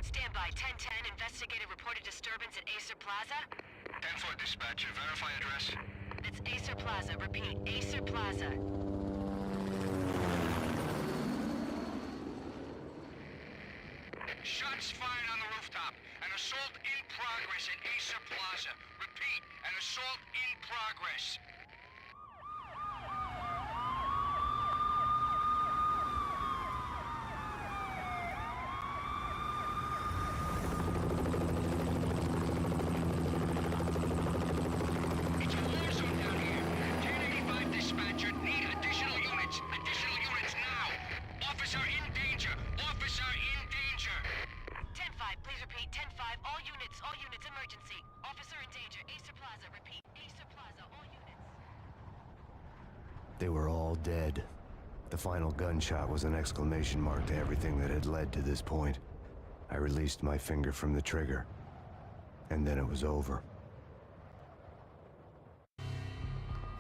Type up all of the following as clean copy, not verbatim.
Stand by. 1010. Investigated reported disturbance at Acer Plaza. 10-4 dispatcher. Verify address. That's Acer Plaza. Repeat. Acer Plaza. Shots fired on the rooftop. An assault in progress at Acer Plaza. Repeat, an assault in progress. It's a war zone down here. 1085 dispatcher. Need additional units. Additional units now. Officer in danger. Officer in danger. 10-5, please repeat. 10-5, all units, emergency. Officer in danger, Acer Plaza, repeat. Acer Plaza, all units. They were all dead. The final gunshot was an exclamation mark to everything that had led to this point. I released my finger from the trigger, and then it was over.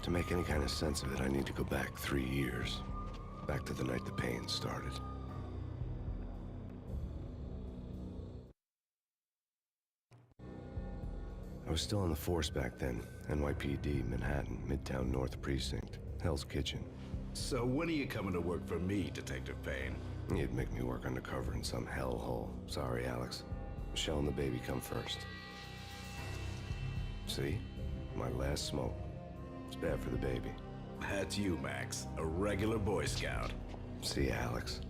To make any kind of sense of it, I need to go back 3 years. Back to the night the Payne started. I was still in the force back then. NYPD, Manhattan, Midtown North Precinct, Hell's Kitchen. So when are you coming to work for me, Detective Payne? You'd make me work undercover in some hellhole. Sorry, Alex. Michelle and the baby come first. See? My last smoke. It's bad for the baby. That's you, Max. A regular Boy Scout. See, Alex.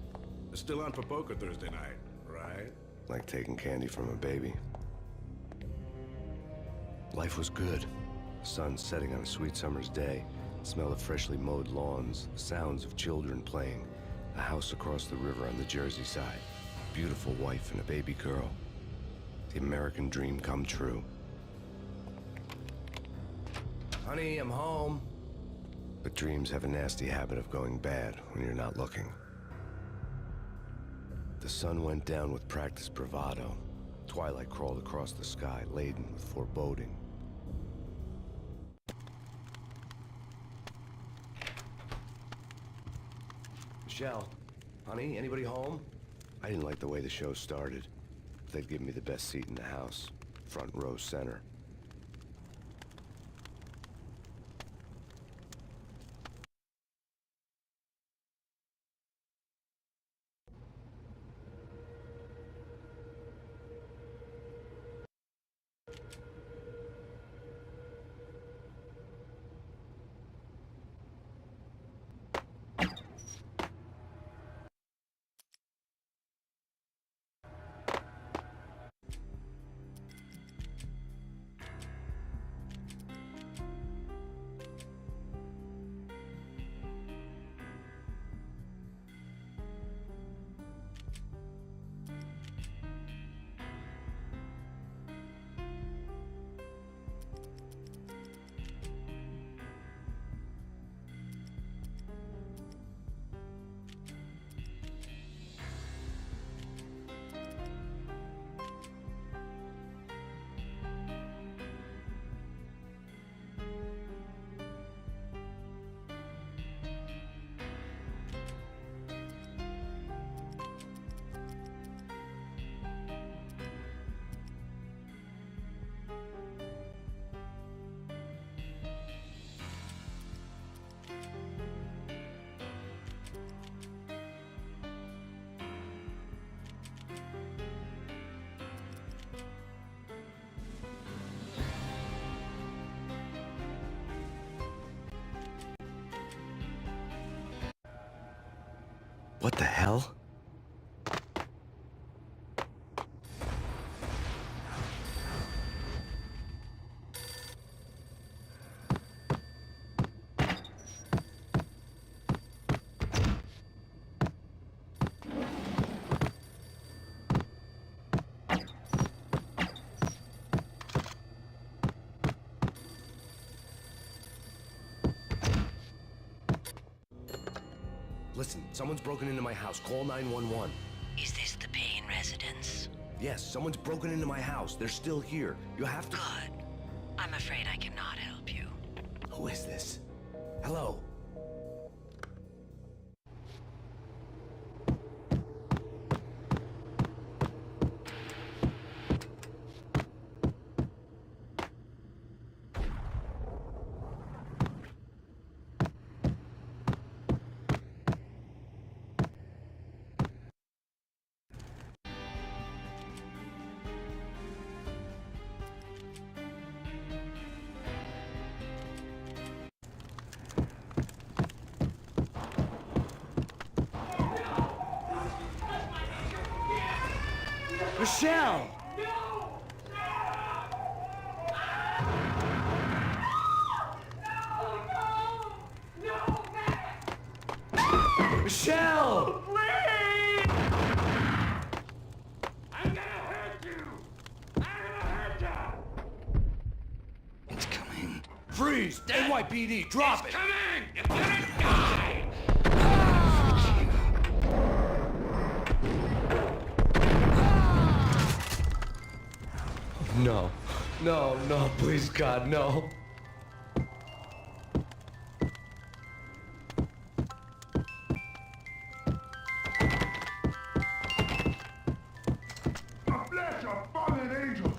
Still on for poker Thursday night, right? Like taking candy from a baby. Life was good. The sun setting on a sweet summer's day. The smell of freshly mowed lawns. The sounds of children playing. A house across the river on the Jersey side. Beautiful wife and a baby girl. The American dream come true. Honey, I'm home. But dreams have a nasty habit of going bad when you're not looking. The sun went down with practiced bravado. Twilight crawled across the sky, laden with foreboding. Michelle, honey, anybody home? I didn't like the way the show started. They'd give me the best seat in the house, front row center. What the hell? Listen, someone's broken into my house. Call 911. Is this the Payne residence? Yes, someone's broken into my house. They're still here. You have to... Good. I'm afraid I cannot help you. Who is this? Hello? Michelle! Michelle! Please! I'm gonna hurt you! I'm gonna hurt you! It's coming. Freeze! NYPD, drop it! Coming! You're gonna die! No. No, no, please, God, no. A flash of fallen angels!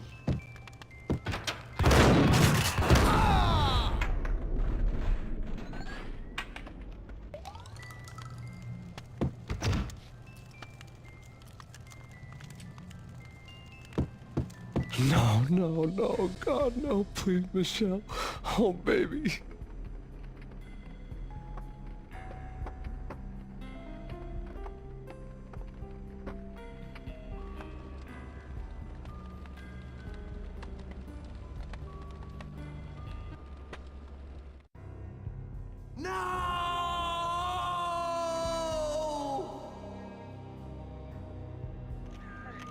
No, no, no, God, no, please, Michelle. Oh, baby. No!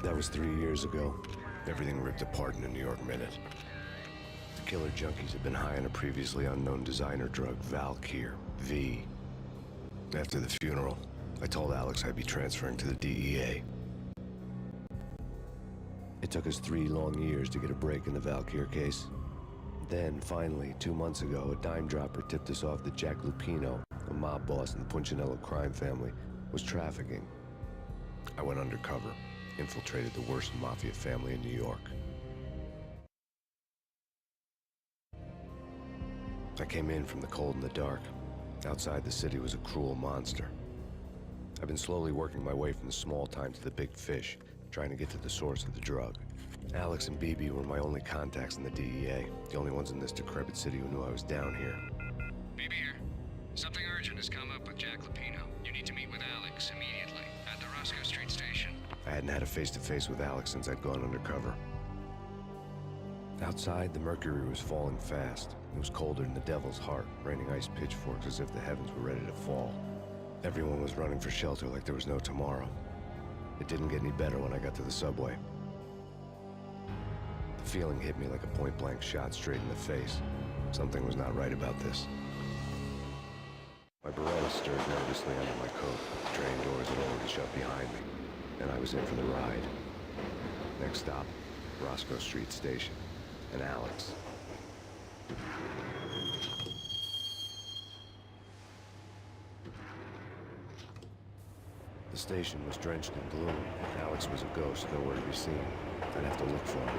That was 3 years ago. Everything ripped apart in a New York minute. The killer junkies had been high on a previously unknown designer drug, Valkyr, V. After the funeral, I told Alex I'd be transferring to the DEA. It took us 3 long years to get a break in the Valkyr case. Then, finally, 2 months ago, a dime dropper tipped us off that Jack Lupino, a mob boss in the Punchinello crime family, was trafficking. I went undercover, infiltrated the worst mafia family in New York. I came in from the cold and the dark. Outside the city was a cruel monster. I've been slowly working my way from the small time to the big fish, trying to get to the source of the drug. Alex and BB were my only contacts in the DEA, the only ones in this decrepit city who knew I was down here. BB here. Something urgent has come up with Jack Lupino. You need to meet with Alex immediately at the Roscoe Street station. I hadn't had a face-to-face with Alex since I'd gone undercover. Outside, the mercury was falling fast. It was colder than the devil's heart, raining ice pitchforks as if the heavens were ready to fall. Everyone was running for shelter like there was no tomorrow. It didn't get any better when I got to the subway. The feeling hit me like a point-blank shot straight in the face. Something was not right about this. My Beretta stirred nervously under my coat. The train doors had already shut behind me, and I was in for the ride. Next stop, Roscoe Street Station, and Alex. The station was drenched in gloom. Alex was a ghost, nowhere to be seen. I'd have to look for him.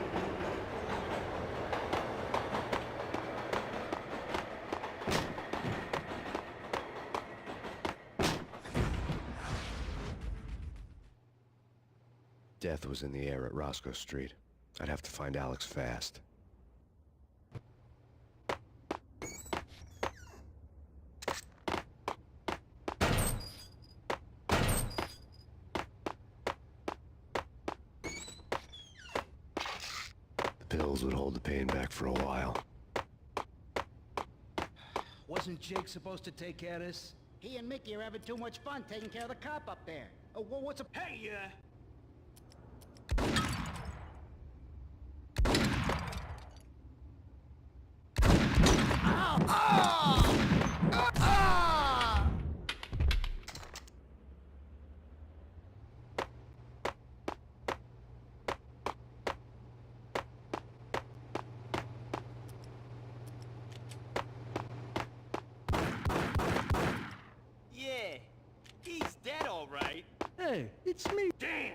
Death was in the air at Roscoe Street. I'd have to find Alex fast. The pills would hold the pain back for a while. Wasn't Jake supposed to take care of this? He and Mickey are having too much fun taking care of the cop up there. Oh, what's a... Hey, Yeah, he's dead all right. Hey, it's me. Damn!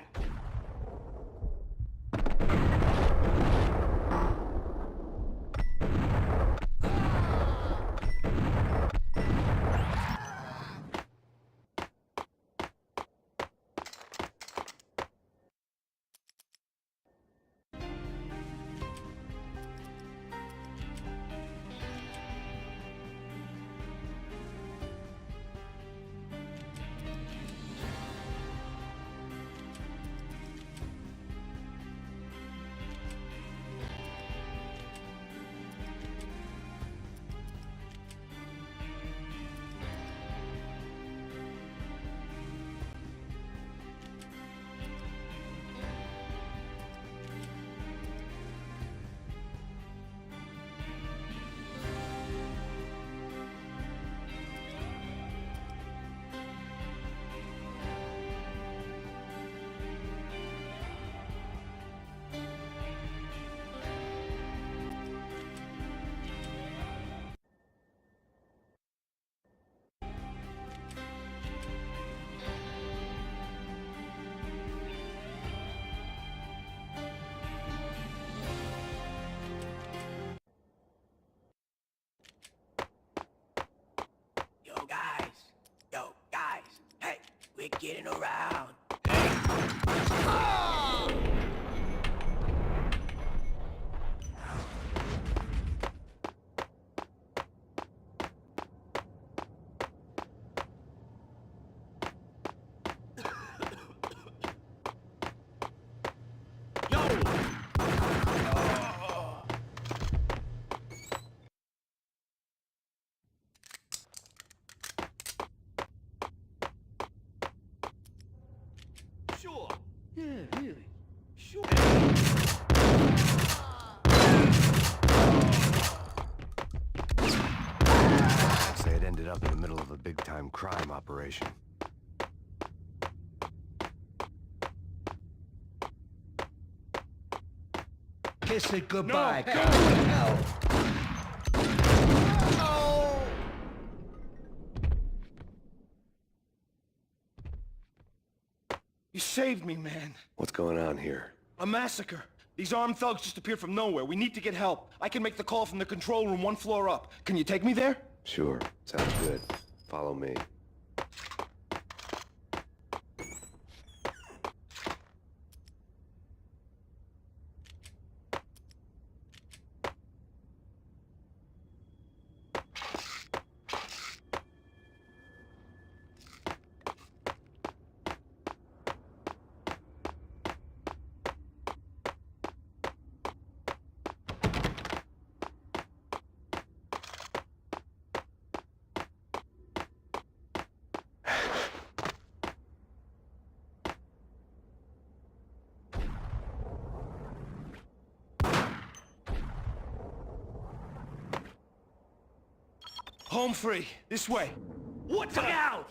getting around. Sure. Yeah, really. Sure. I'd say it ended up in the middle of a big-time crime operation. Kiss it goodbye. No, Go hell. to hell. You saved me, man. What's going on here? A massacre. These armed thugs just appeared from nowhere. We need to get help. I can make the call from the control room 1 floor up. Can you take me there? Sure, sounds good. Follow me. Home free. This way. What the? Out!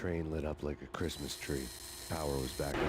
train lit up like a Christmas tree. Power was back on.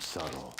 Subtle.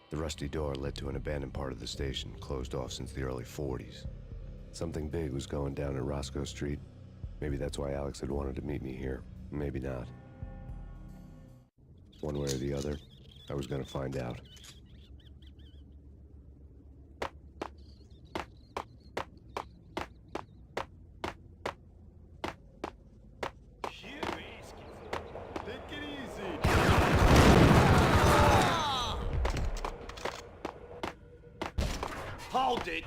The rusty door led to an abandoned part of the station, closed off since the early 40s. Something big was going down at Roscoe Street. Maybe that's why Alex had wanted to meet me here. Maybe not. One way or the other, I was gonna find out. Take it easy. Hold it.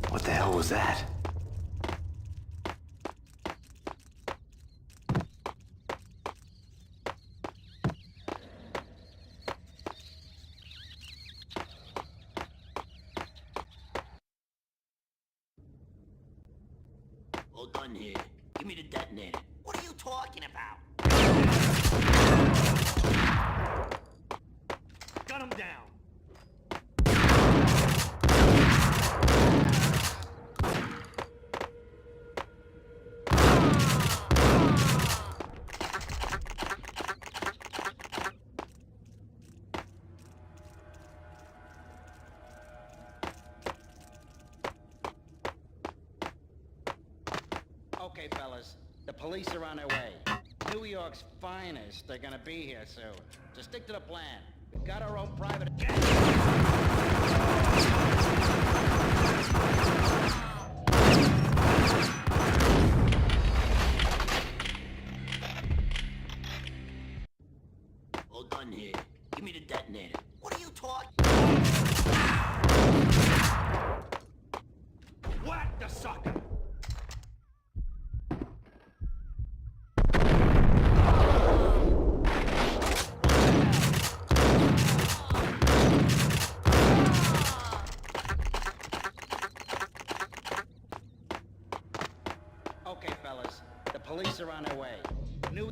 What the hell was that? All done here. Give me the detonator. What are you talking about? Gun him down. Okay, fellas, the police are on their way. New York's finest are gonna be here soon. So stick to the plan. We've got our own private... All done here. Give me the detonator. What are you talking? Whack the sucker. police are on their way. New...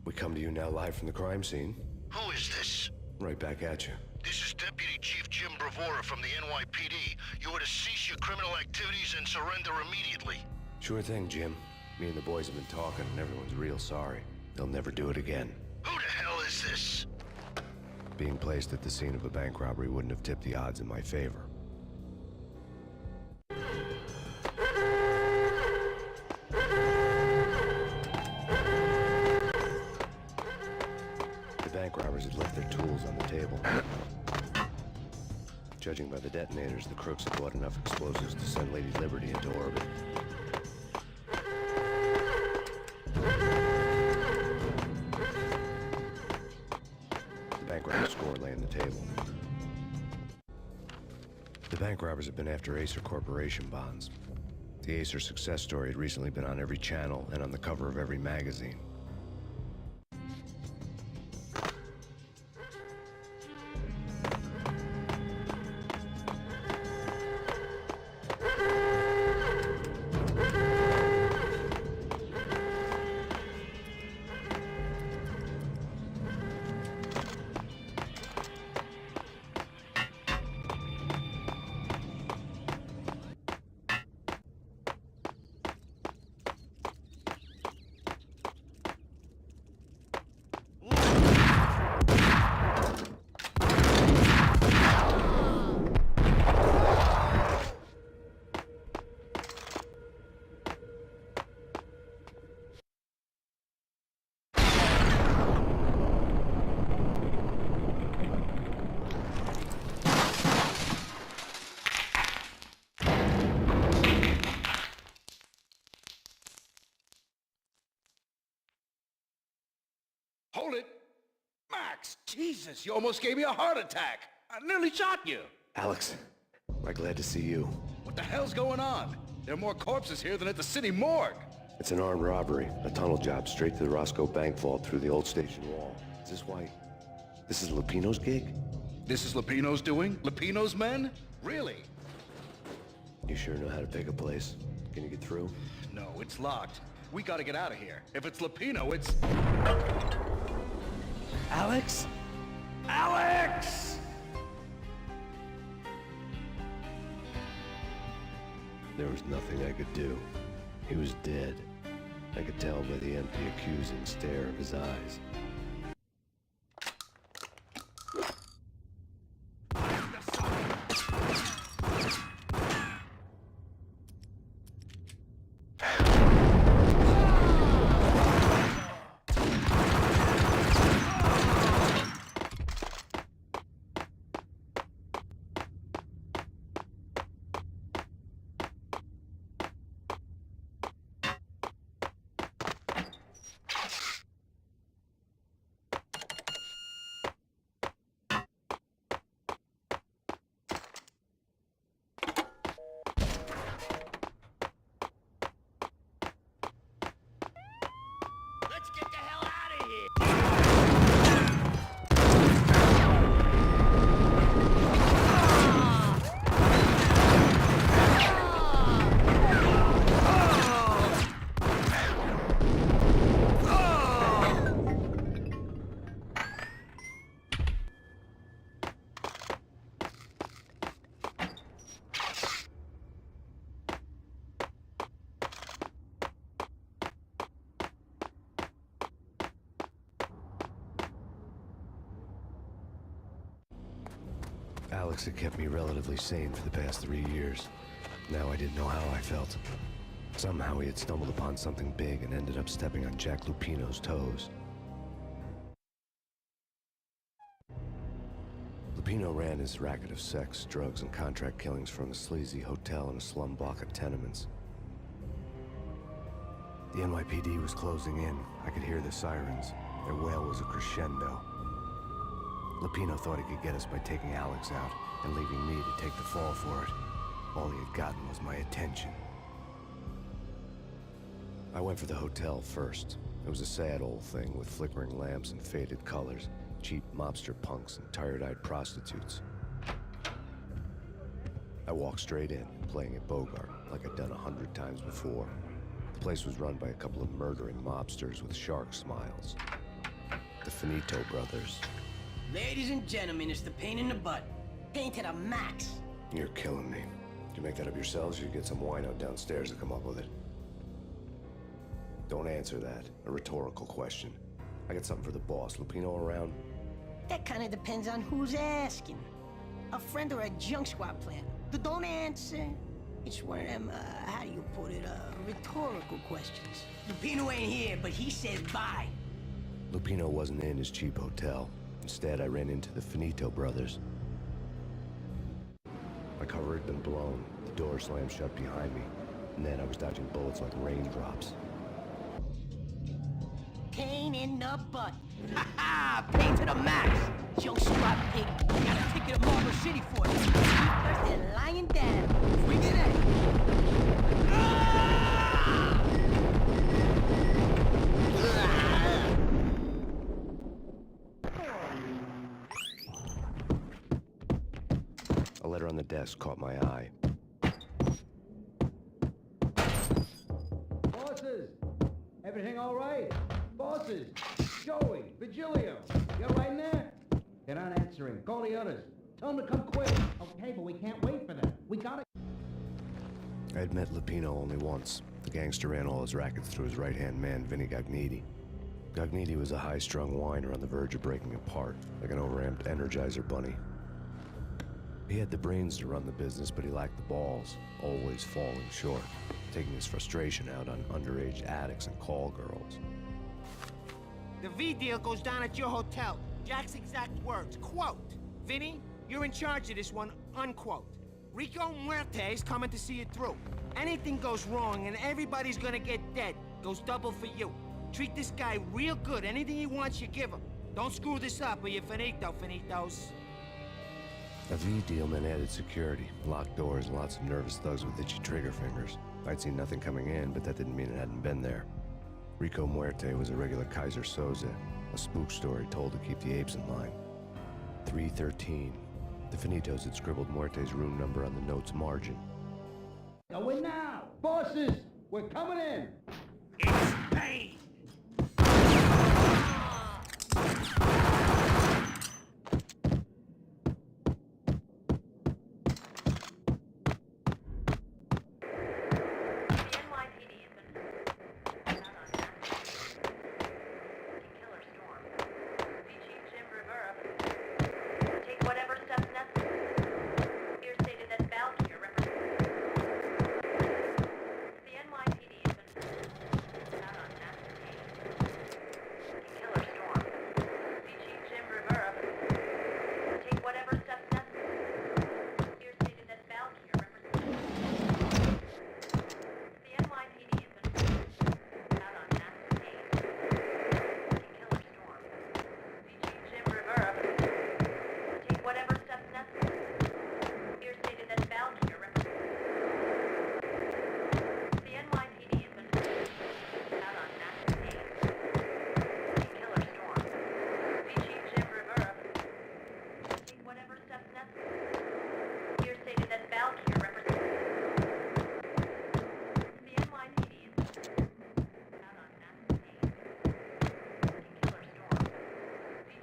We come to you now live from the crime scene. Who is this? Right back at you. This is Deputy Chief Jim Bravura from the NYPD. You are to cease your criminal activities and surrender immediately. Sure thing, Jim. Me and the boys have been talking, and everyone's real sorry. They'll never do it again. Who the hell is this? Being placed at the scene of a bank robbery wouldn't have tipped the odds in my favor. The bank robbers had left their tools on the table. Judging by the detonators, the crooks had bought enough explosives to send Lady Liberty into orbit. The bank robber score lay on the table. The bank robbers had been after Acer Corporation bonds. The Acer success story had recently been on every channel and on the cover of every magazine. Hold it! Max! Jesus, you almost gave me a heart attack! I nearly shot you! Alex, I'm glad to see you. What the hell's going on? There are more corpses here than at the city morgue! It's an armed robbery, a tunnel job straight to the Roscoe Bank vault through the old station wall. Is this why? This is Lupino's gig? This is Lupino's doing? Lupino's men? Really? You sure know how to pick a place. Can you get through? No, it's locked. We gotta get out of here. If it's Lupino, it's... Alex? Alex! There was nothing I could do. He was dead. I could tell by the empty, accusing stare of his eyes. Alex had kept me relatively sane for the past 3 years. Now I didn't know how I felt. Somehow he had stumbled upon something big and ended up stepping on Jack Lupino's toes. Lupino ran his racket of sex, drugs, and contract killings from a sleazy hotel in a slum block of tenements. The NYPD was closing in. I could hear the sirens. Their wail was a crescendo. Lupino thought he could get us by taking Alex out and leaving me to take the fall for it. All he had gotten was my attention. I went for the hotel first. It was a sad old thing with flickering lamps and faded colors, cheap mobster punks and tired-eyed prostitutes. I walked straight in, playing at Bogart, like I'd done 100 times before. The place was run by a couple of murdering mobsters with shark smiles. The Finito brothers. Ladies and gentlemen, it's the Payne in the butt. Payne to the max. You're killing me. Did you make that up yourselves, or you get some wino downstairs to come up with it? Don't answer that. A rhetorical question. I got something for the boss. Lupino around? That kind of depends on who's asking. A friend or a junk squad plan. Don't answer. It's one of them, how do you put it, rhetorical questions. Lupino ain't here, but he said bye. Lupino wasn't in his cheap hotel. Instead, I ran into the Finito brothers. My cover had been blown. The door slammed shut behind me. And then I was dodging bullets like raindrops. Payne in the butt. Ha ha! Payne to the max. Junk squad pig. Got a ticket to Marble City for you. First and lying down. Bring it in. Ah! A letter on the desk caught my eye. Bosses! Everything all right? Bosses! Joey! Vigilio! You all right in there? They're not answering. Call the others. Tell them to come quick. Okay, but we can't wait for them. We gotta... I had met Lupino only once. The gangster ran all his rackets through his right-hand man, Vinny Gagniti. Gagniti was a high-strung whiner on the verge of breaking apart, like an overamped Energizer bunny. He had the brains to run the business, but he lacked the balls, always falling short, taking his frustration out on underage addicts and call girls. The V deal goes down at your hotel. Jack's exact words, quote, "Vinny, you're in charge of this one," unquote. Rico Muerte's coming to see it through. Anything goes wrong and everybody's gonna get dead. Goes double for you. Treat this guy real good. Anything he wants, you give him. Don't screw this up or you're finito, finitos. A V deal meant added security, locked doors, and lots of nervous thugs with itchy trigger fingers. I'd seen nothing coming in, but that didn't mean it hadn't been there. Rico Muerte was a regular Kaiser Soze, a spook story told to keep the apes in line. 313. The Finitos had scribbled Muerte's room number on the note's margin. Go in now! Bosses! We're coming in! It's Payne!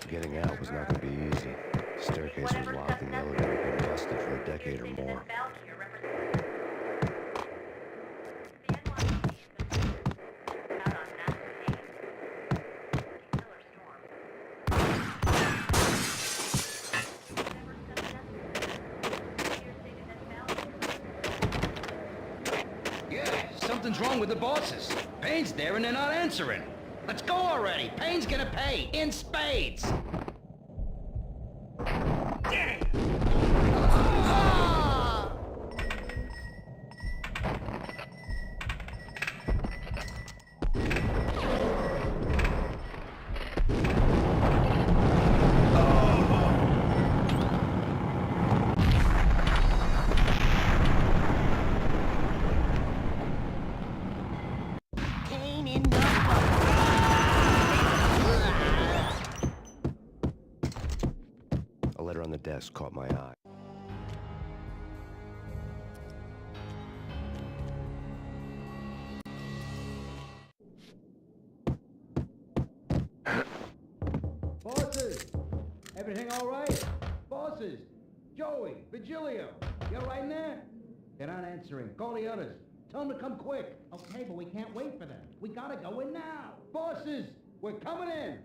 Getting out was not going to be easy. The staircase was locked and the elevator had been busted for a decade or more. something's wrong with the bosses. Payne's there and they're not answering. Let's go already. Payne's gonna pay in spades. Payne in the A letter on the desk caught my eye. Bosses! Everything all right? Bosses! Joey, Virgilio, you all right in there? They're not answering. Call the others. Tell them to come quick. Okay, but we can't wait for them. We gotta go in now. Bosses, we're coming in.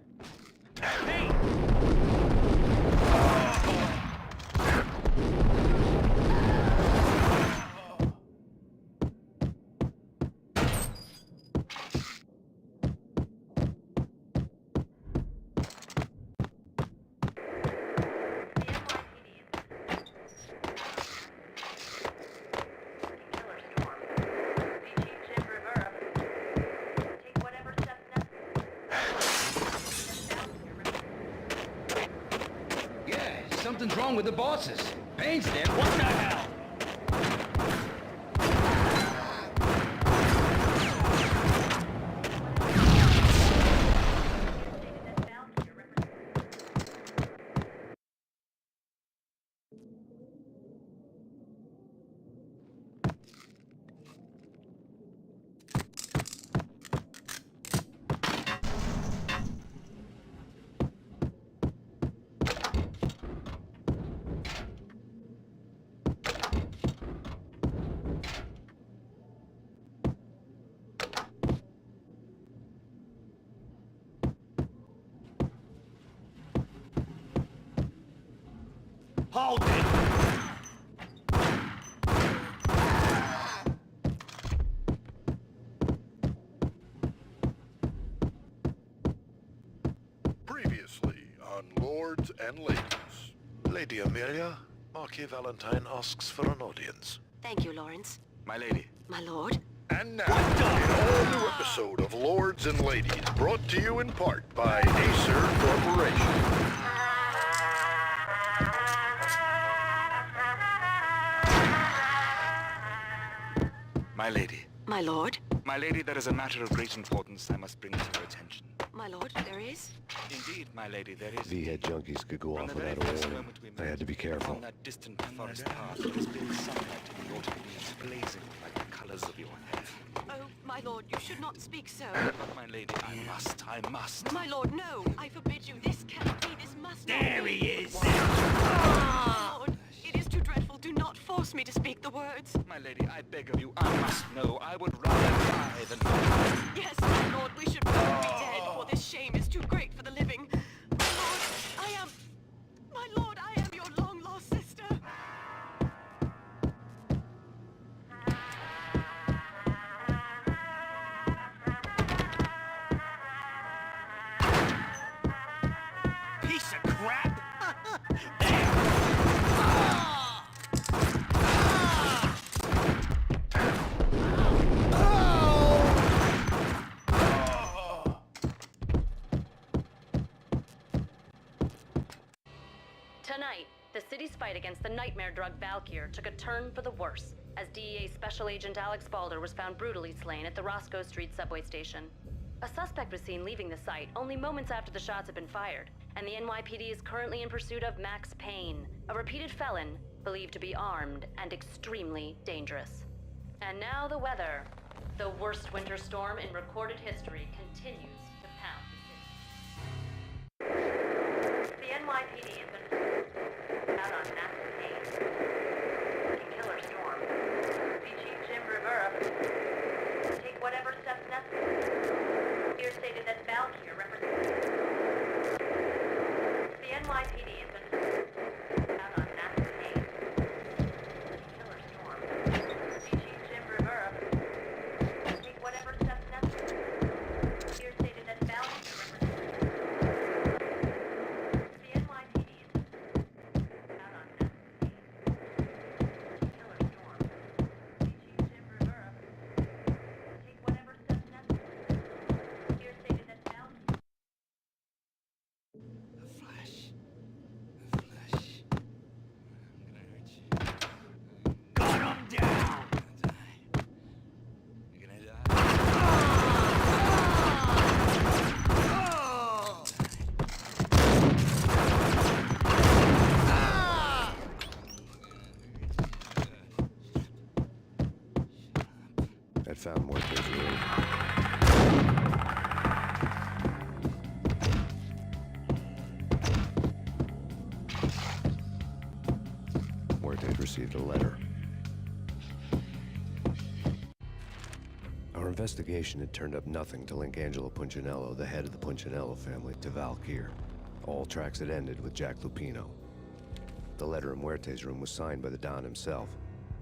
Something's wrong with the bosses. Payne's there. What the hell? Hold it! Previously on Lords and Ladies. Lady Amelia, Marquis Valentine asks for an audience. Thank you, Lawrence. My lady. My lord. And now, an all-new episode of Lords and Ladies, brought to you in part by Acer Corporation. My lady. My lord. My lady, there is a matter of great importance I must bring to your attention. My lord, there is? Indeed, my lady, there is. V-head junkies could go From off the very without a first warning. moment we I met, had to be careful. on that distant forest path, there has been sunlight in the autumn leaves blazing like the colors of your hair. Oh, my lord, you should not speak so. But my lady, I must. My lord, no! I forbid you. This cannot be. This must not There be. he is! My lord, it is too dreadful. Do not force me to speak the words. My lady, I beg of you, I must know. I would rather die than not. Yes, my lord, we should both be dead, for this shame is too great for the living. My lord, I am your long-lost sister. Piece of crap! Tonight, the city's fight against the nightmare drug Valkyr took a turn for the worse, as DEA Special Agent Alex Balder was found brutally slain at the Roscoe Street subway station. A suspect was seen leaving the site only moments after the shots had been fired, and the NYPD is currently in pursuit of Max Payne, a repeated felon believed to be armed and extremely dangerous. And now the weather. The worst winter storm in recorded history continues to pound the city. The NYPD has been out on Max Payne. Killer storm. Chief Jim Rivera. Take whatever steps necessary. Here stated that Valkyr represents. The NYPD has been out on Max Payne. Killer storm. Chief Jim Rivera. I'd found Muerte's room. Muerte'd received a letter. Our investigation had turned up nothing to link Angelo Punchinello, the head of the Punchinello family, to Valkyr. All tracks had ended with Jack Lupino. The letter in Muerte's room was signed by the Don himself.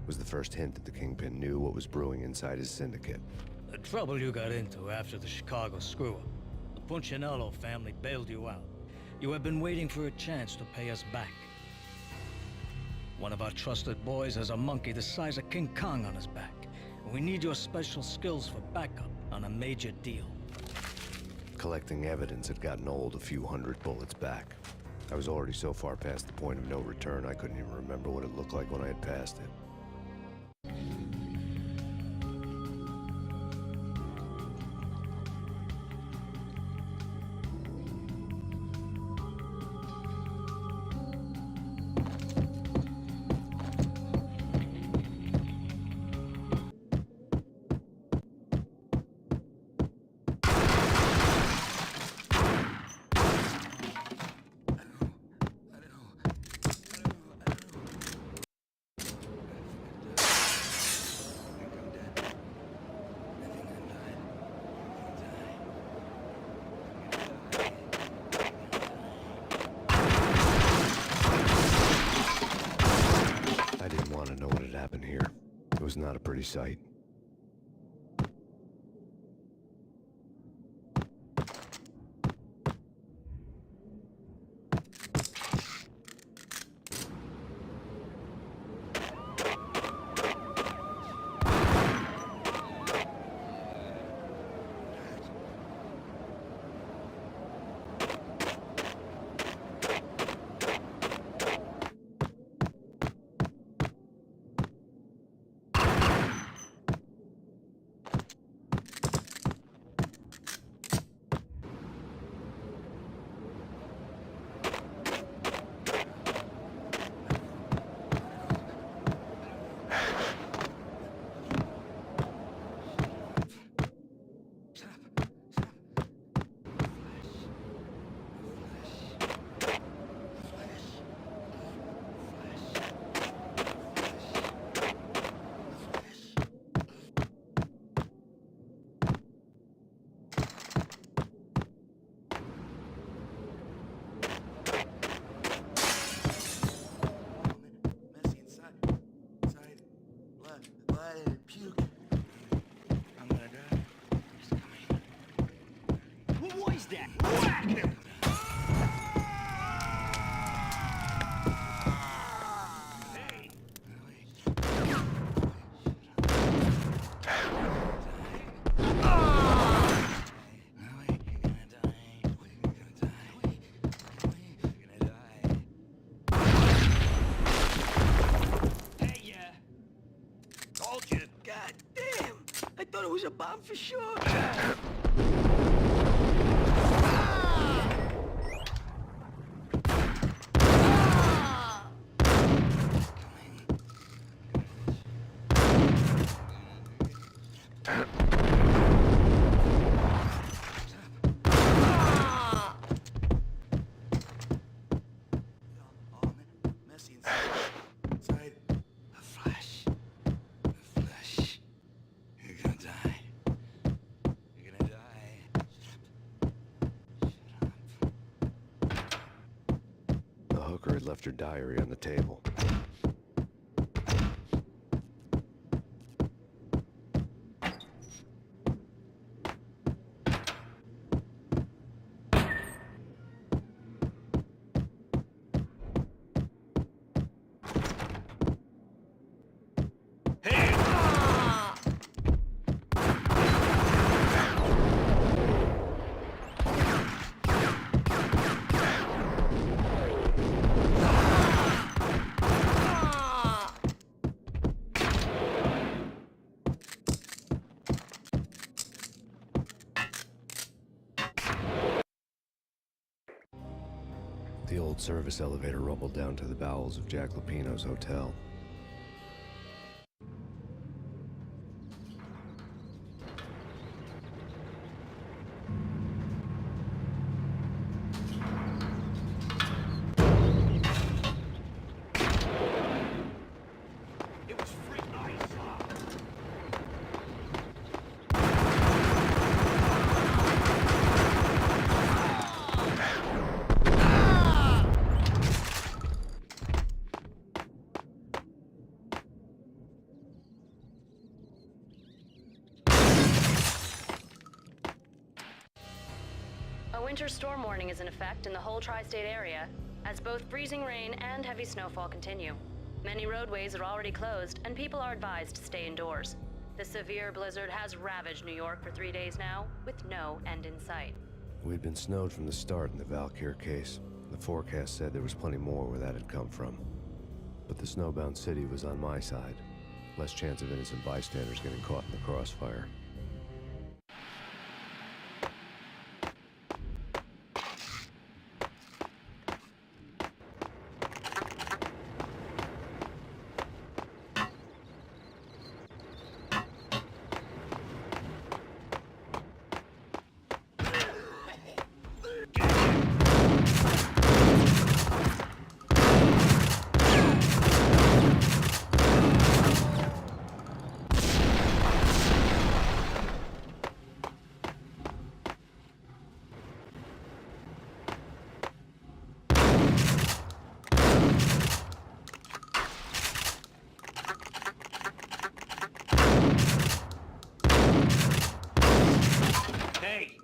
It was the first hint that the Kingpin knew what was brewing inside his syndicate. The trouble you got into after the Chicago screw-up. The Punchinello family bailed you out. You have been waiting for a chance to pay us back. One of our trusted boys has a monkey the size of King Kong on his back. We need your special skills for backup on a major deal. Collecting evidence had gotten old a few hundred bullets back. I was already so far past the point of no return, I couldn't even remember what it looked like when I had passed it. I didn't want to know what had happened here. It was not a pretty sight. It was a bomb for sure. Had left her diary on the table. The old service elevator rumbled down to the bowels of Jack Lupino's hotel. winter storm warning is in effect in the whole tri-state area, as both freezing rain and heavy snowfall continue. Many roadways are already closed, and people are advised to stay indoors. The severe blizzard has ravaged New York for 3 days now, with no end in sight. We'd been snowed from the start in the Valkyr case. The forecast said there was plenty more where that had come from. But the snowbound city was on my side. Less chance of innocent bystanders getting caught in the crossfire. Hey!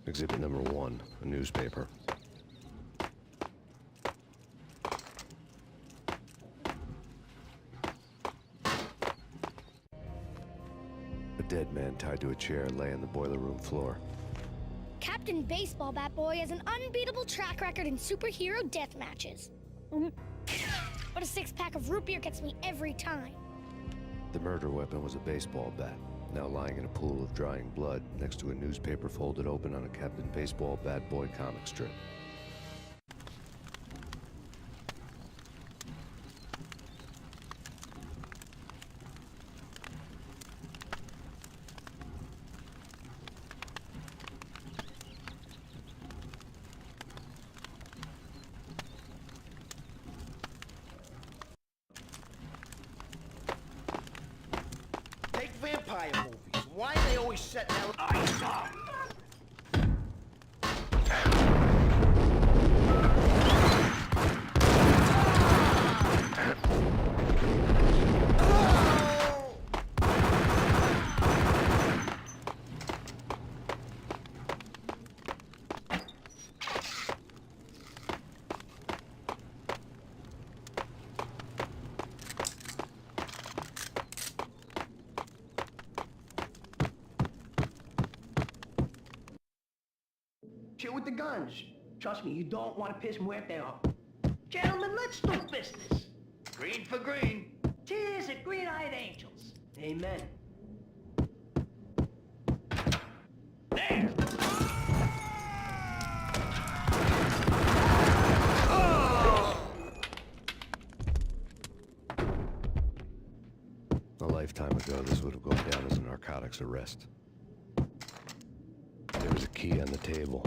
Exhibit number 1, a newspaper. A dead man tied to a chair lay on the boiler room floor. Captain Baseball Bat Boy has an unbeatable track record in superhero death matches. But a 6-pack of root beer gets me every time. The murder weapon was a baseball bat, now lying in a pool of drying blood next to a newspaper folded open on a Captain Baseball Bad Boy comic strip. Take vampire movies. Why are they always setting out? Shit with the guns. Trust me, you don't want to piss Muerte off. Gentlemen, let's do business. Green for green. Cheers at green-eyed angels. Amen. There! A lifetime ago, this would have gone down as a narcotics arrest. There was a key on the table.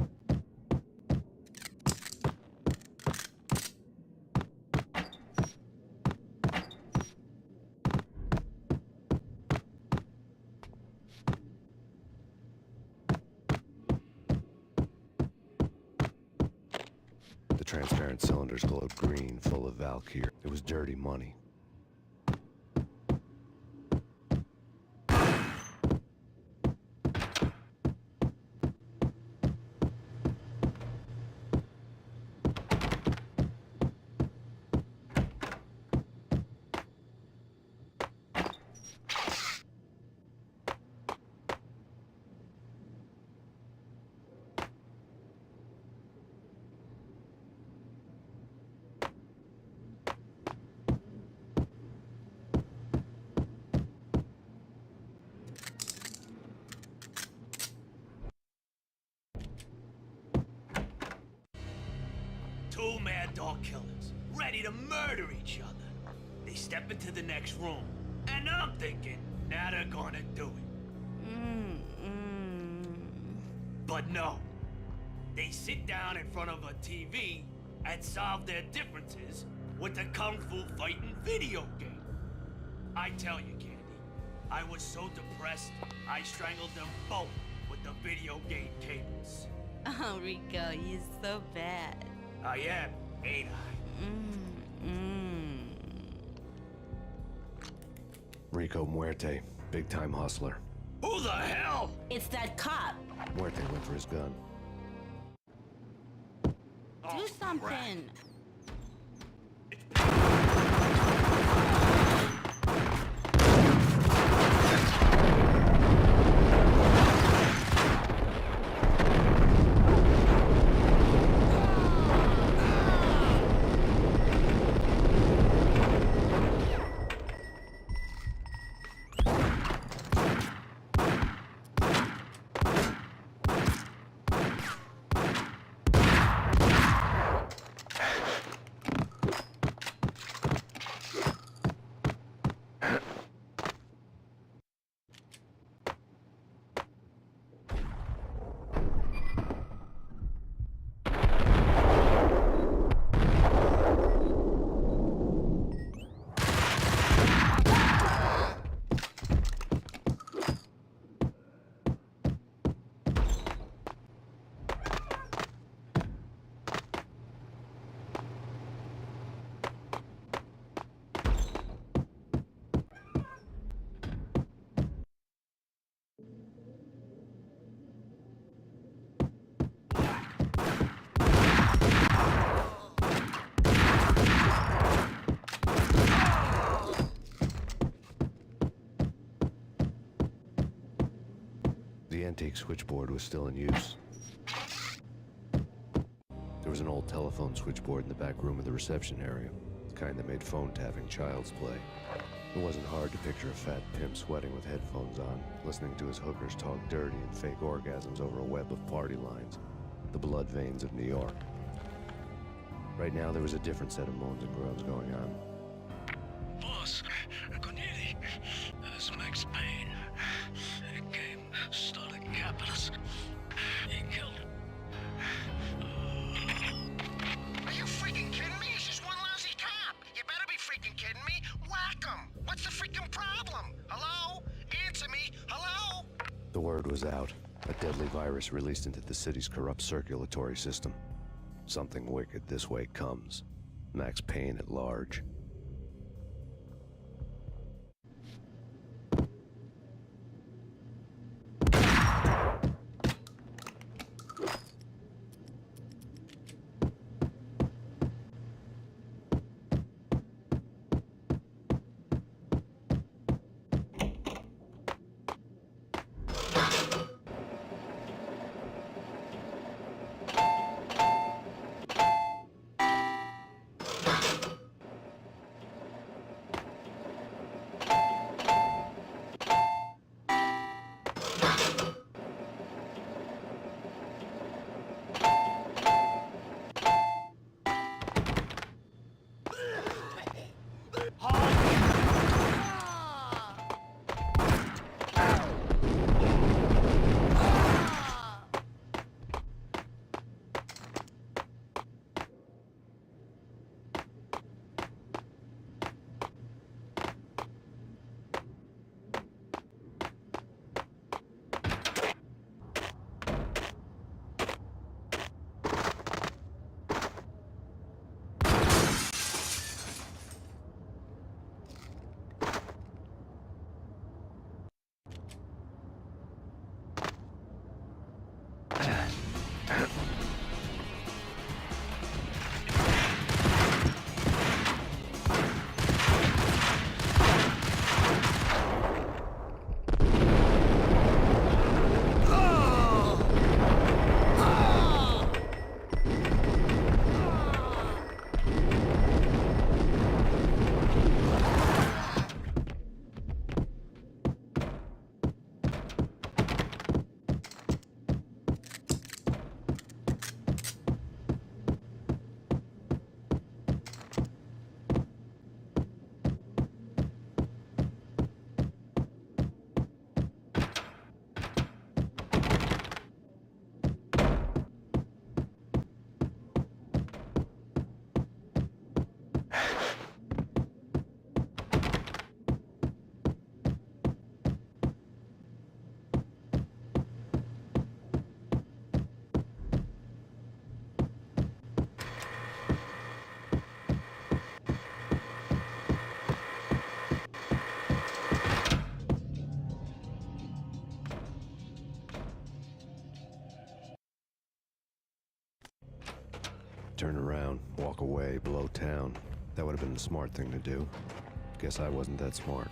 The transparent cylinders glowed green, full of Valkyr. It was dirty money. Two mad dog killers, ready to murder each other. They step into the next room, and I'm thinking, now they're gonna do it. But no. They sit down in front of a TV and solve their differences with a kung fu fighting video game. I tell you, Candy, I was so depressed, I strangled them both with the video game cables. Oh, Rico, you're so bad. I am, ain't I? Rico Muerte, big-time hustler. Who the hell? It's that cop. Muerte went for his gun. Do something. The antique switchboard was still in use. There was an old telephone switchboard in the back room of the reception area, the kind that made phone tapping child's play. It wasn't hard to picture a fat pimp sweating with headphones on, listening to his hookers talk dirty and fake orgasms over a web of party lines, the blood veins of New York. Right now, there was a different set of moans and groans going on. Boss, Cornelia, this is Max Payne. He came, started capping us. He killed him. Are you freaking kidding me? He's just one lousy cop. You better be freaking kidding me. Whack him. What's the freaking problem? Hello? Answer me. Hello? The word was out. A deadly virus released into the city's corrupt circulatory system. Something wicked this way comes. Max Payne at large. turn around, walk away, blow town. That would have been the smart thing to do. Guess I wasn't that smart.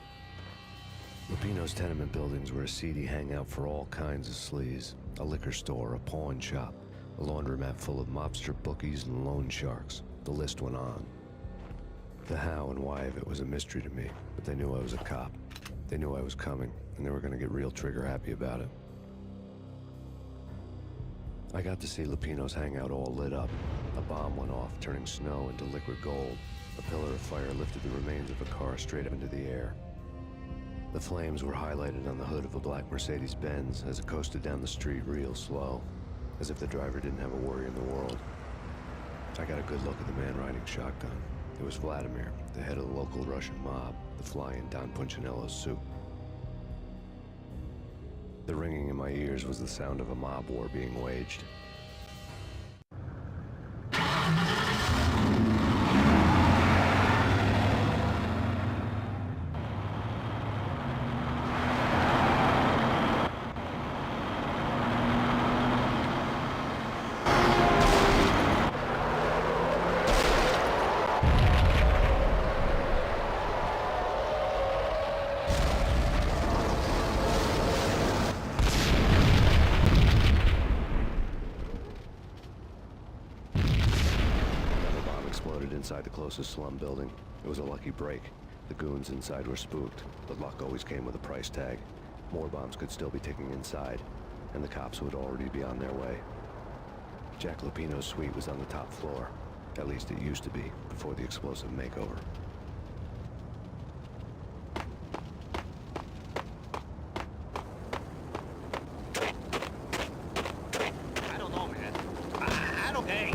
Lupino's tenement buildings were a seedy hangout for all kinds of sleaze. A liquor store, a pawn shop, a laundromat full of mobster bookies and loan sharks. The list went on. The how and why of it was a mystery to me, but they knew I was a cop. They knew I was coming, and they were gonna get real trigger happy about it. I got to see Lupino's hangout all lit up. A bomb went off, turning snow into liquid gold. A pillar of fire lifted the remains of a car straight up into the air. The flames were highlighted on the hood of a black Mercedes-Benz as it coasted down the street real slow, as if the driver didn't have a worry in the world. I got a good look at the man riding shotgun. It was Vladimir, the head of the local Russian mob, the fly in Don Punchinello's suit. The ringing in my ears was the sound of a mob war being waged. Inside the closest slum building. It was a lucky break. The goons inside were spooked, but luck always came with a price tag. More bombs could still be ticking inside, and the cops would already be on their way. Jack Lupino's suite was on the top floor. At least it used to be, before the explosive makeover. I don't know, man. I don't... Hey!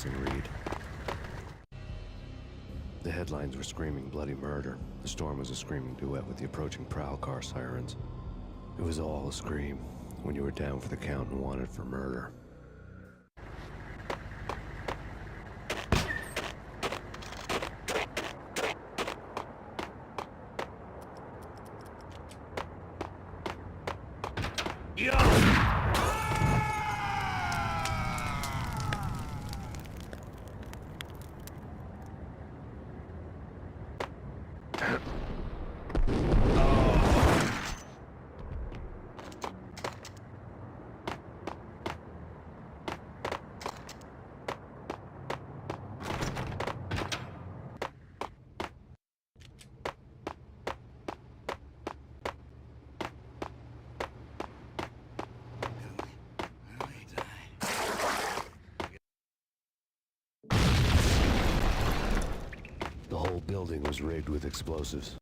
Read. The headlines were screaming bloody murder. The storm was a screaming duet with the approaching prowl car sirens. It was all a scream when you were down for the count and wanted for murder. The whole building was rigged with explosives.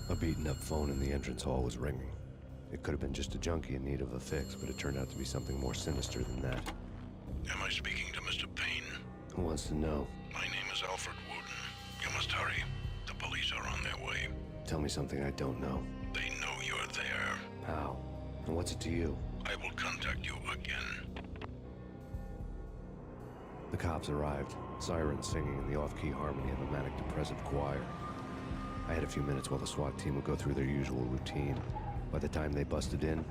A beaten-up phone in the entrance hall was ringing. It could have been just a junkie in need of a fix, but it turned out to be something more sinister than that. Am I speaking to Mr. Payne? Who wants to know? My name is Alfred Wooten. You must hurry. The police are on their way. Tell me something I don't know. They know you're there. How? And what's it to you? I will contact you again. The cops arrived, sirens singing in the off-key harmony of a manic-depressive choir. I had a few minutes while the SWAT team would go through their usual routine. By the time they busted in,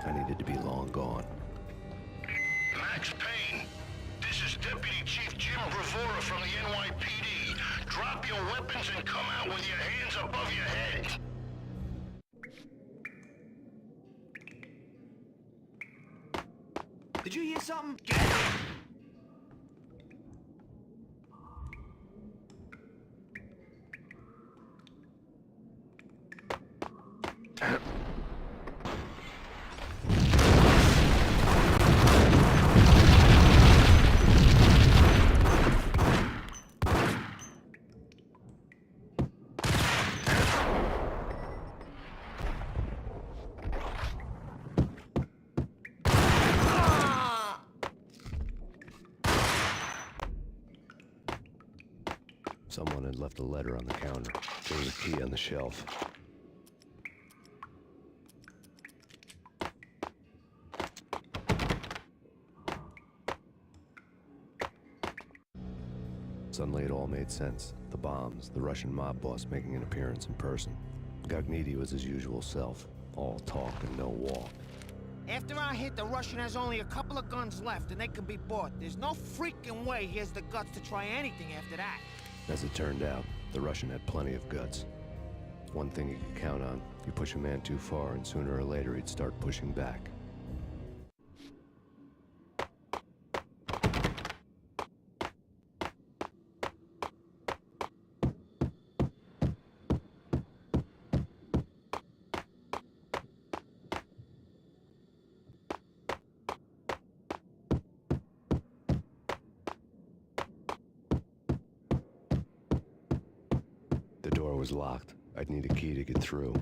I needed to be long gone. Max Payne, this is Deputy Chief Jim Bravura from the NYPD. Drop your weapons and come out with your hands above your head. Did you hear something? Someone had left a letter on the counter. There was a key on the shelf. Suddenly it all made sense. The bombs, the Russian mob boss making an appearance in person. Gagniti was his usual self. All talk and no walk. After our hit, the Russian has only a couple of guns left and they can be bought. There's no freaking way he has the guts to try anything after that. As it turned out, the Russian had plenty of guts. One thing you could count on, you push a man too far and sooner or later he'd start pushing back. The door was locked. I'd need a key to get through.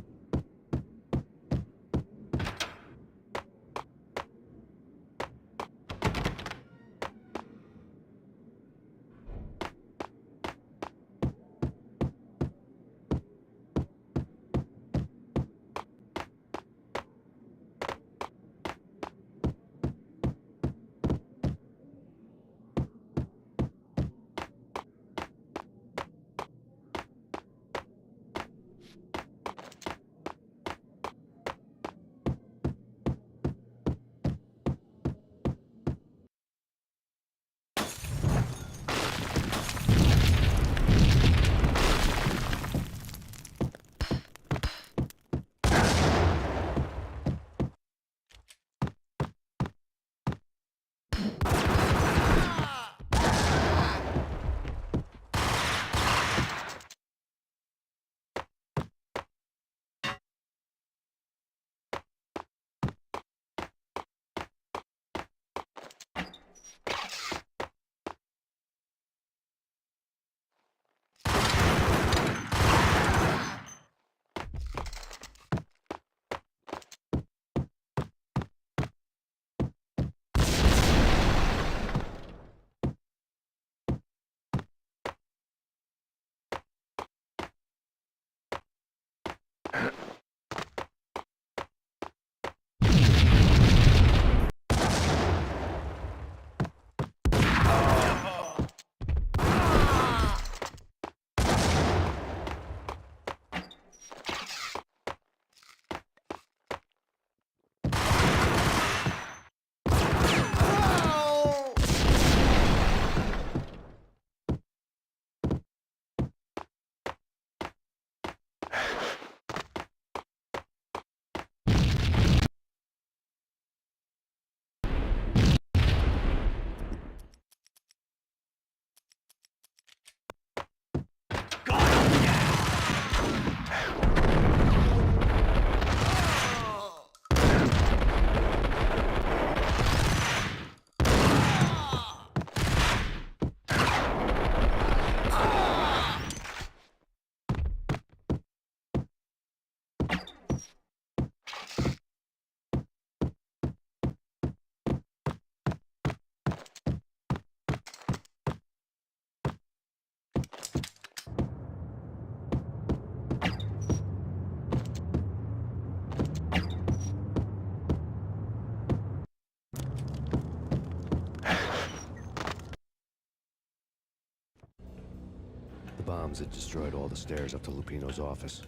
bombs had destroyed all the stairs up to Lupino's office.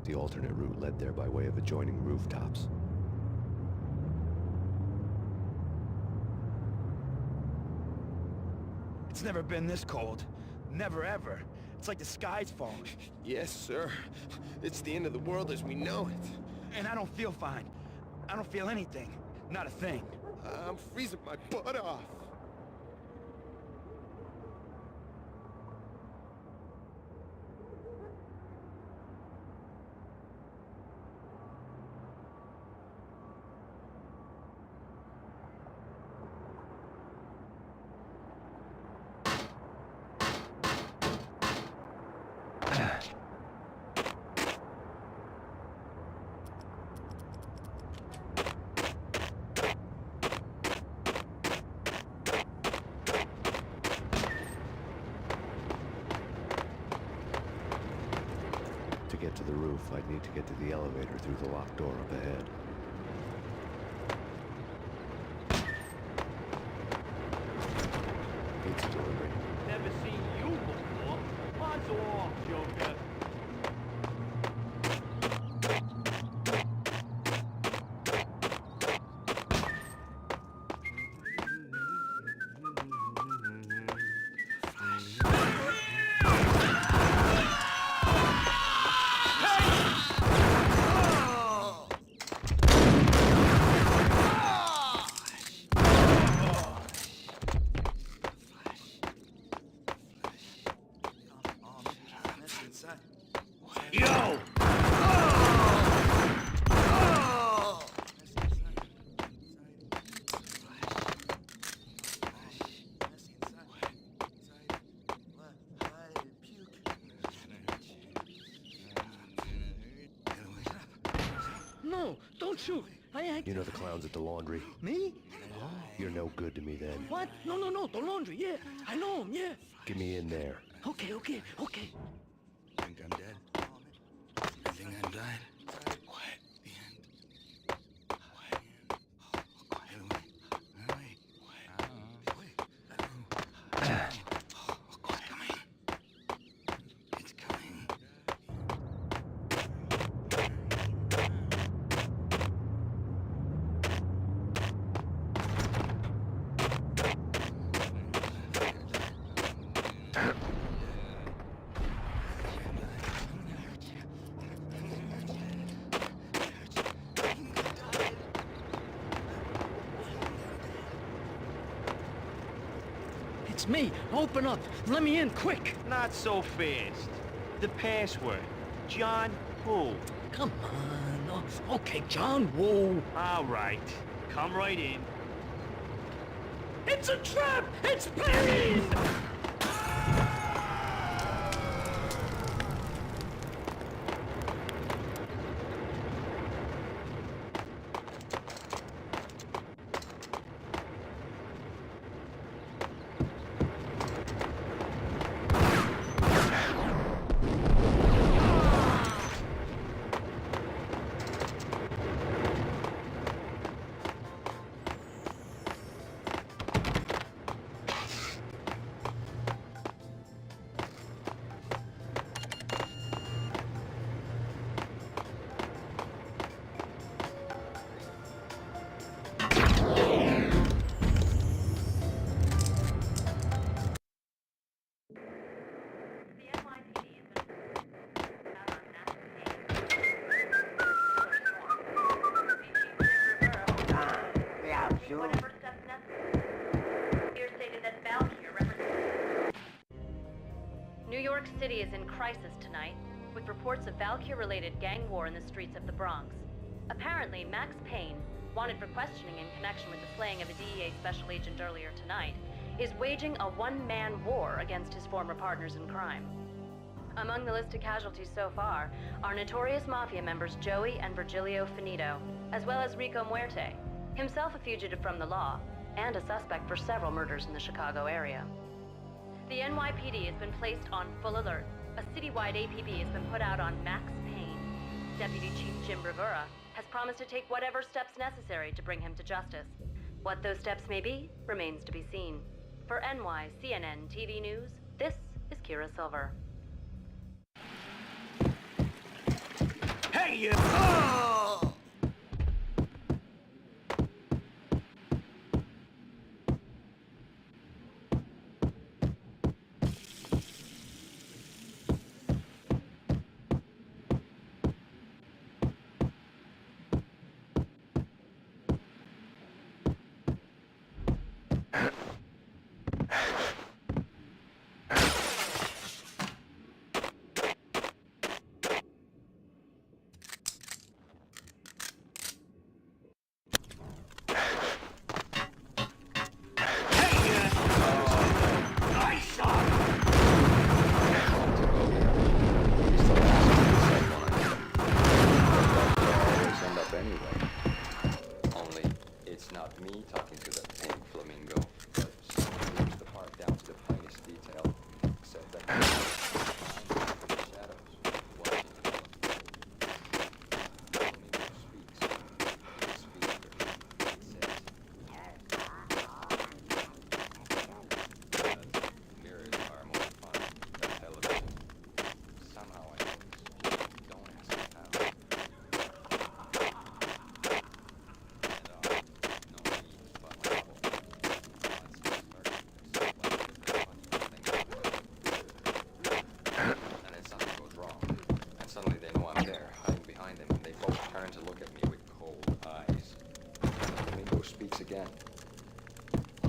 The alternate route led there by way of adjoining rooftops. It's never been this cold. Never ever. It's like the sky's falling. Yes, sir. It's the end of the world as we know it. And I don't feel fine. I don't feel anything. Not a thing. I'm freezing my butt off. To get to the roof, I'd need to get to the elevator through the locked door up ahead. Pizza delivery. Never seen you before. Odds off, Joker. Yo! No, don't shoot. You know the clowns at the laundry? Me? You're no good to me then. What? No, the laundry, yeah. I know him, yeah. Get me in there. Okay. Think I'm dead? I think I'm died. Quiet. The end. Quiet. Quiet. It's coming. It's coming. It's me. Open up. Let me in, quick. Not so fast. The password. John who? Come on. Oh, okay, John Woo. All right. Come right in. It's a trap! It's Payne! New York City is in crisis tonight, with reports of Valkyr-related gang war in the streets of the Bronx. Apparently, Max Payne, wanted for questioning in connection with the slaying of a DEA special agent earlier tonight, is waging a one-man war against his former partners in crime. Among the listed casualties so far are notorious mafia members Joey and Virgilio Finito, as well as Rico Muerte, himself a fugitive from the law, and a suspect for several murders in the Chicago area. The NYPD has been placed on full alert. A citywide APB has been put out on Max Payne. Deputy Chief Jim Rivera has promised to take whatever steps necessary to bring him to justice. What those steps may be remains to be seen. For NYCNN TV News, this is Kira Silver. Hey, you! Oh! again. I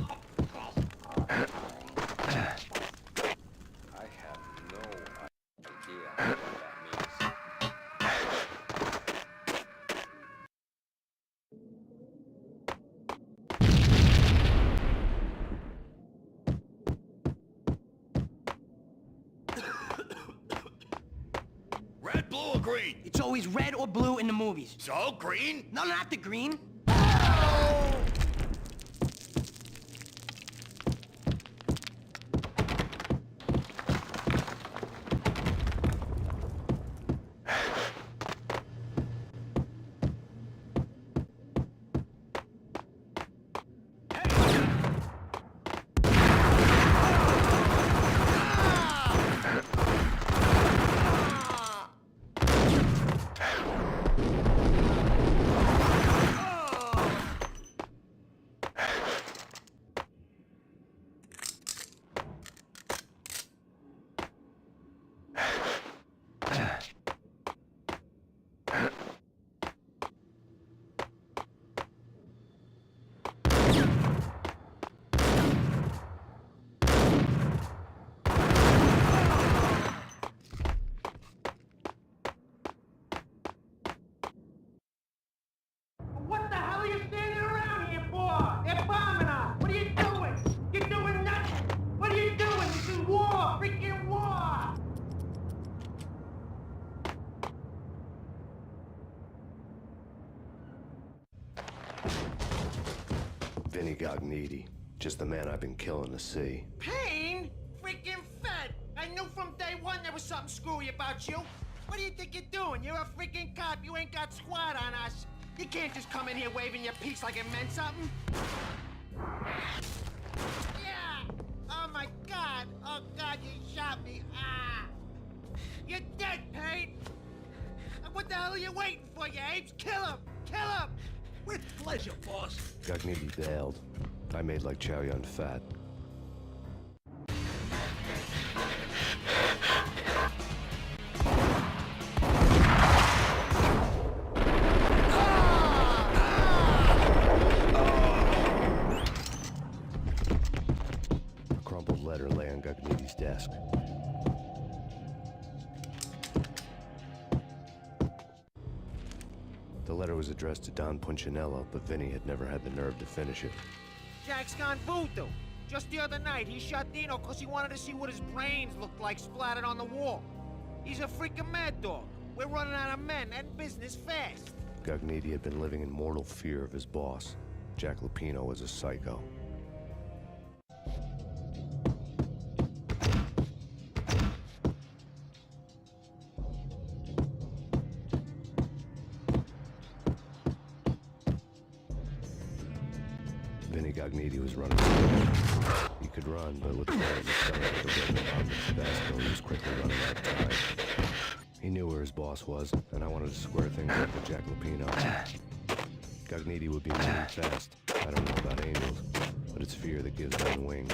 have no idea what that means. Red, blue, or green? It's always red or blue in the movies. So, green? No, not the green. What the hell are you standing around here for? They're bombing us. What are you doing? You're doing nothing. What are you doing? This is war. Freaking war. Vinny Gognitti, just the man I've been killing to see. Payne? Freaking fed. I knew from day one there was something screwy about you. What do you think you're doing? You're a freaking cop. You ain't got squad on us. You can't just come in here waving your piece like it meant something. Yeah! Oh my God! Oh God, you shot me! Ah! You're dead, Payne! What the hell are you waiting for, you apes? Kill him! Kill him! With pleasure, boss. Gognitti bailed. I made like Chow Yun Fat. A crumpled letter lay on Gognitti's desk. The letter was addressed to Don Punchinello, but Vinny had never had the nerve to finish it. Jack's gone voodoo. Just the other night, he shot Dino because he wanted to see what his brains looked like splattered on the wall. He's a freaking mad dog. We're running out of men and business fast. Gognitti had been living in mortal fear of his boss. Jack Lupino was a psycho. Vinny Gognitti was running. He could run, but looked like he started to get the pump of Tabasco. He was quickly running out of time. He knew where his boss was, and I wanted to square things up with Jack Lupino. Gognitti would be moving fast. I don't know about angels, but it's fear that gives men wings.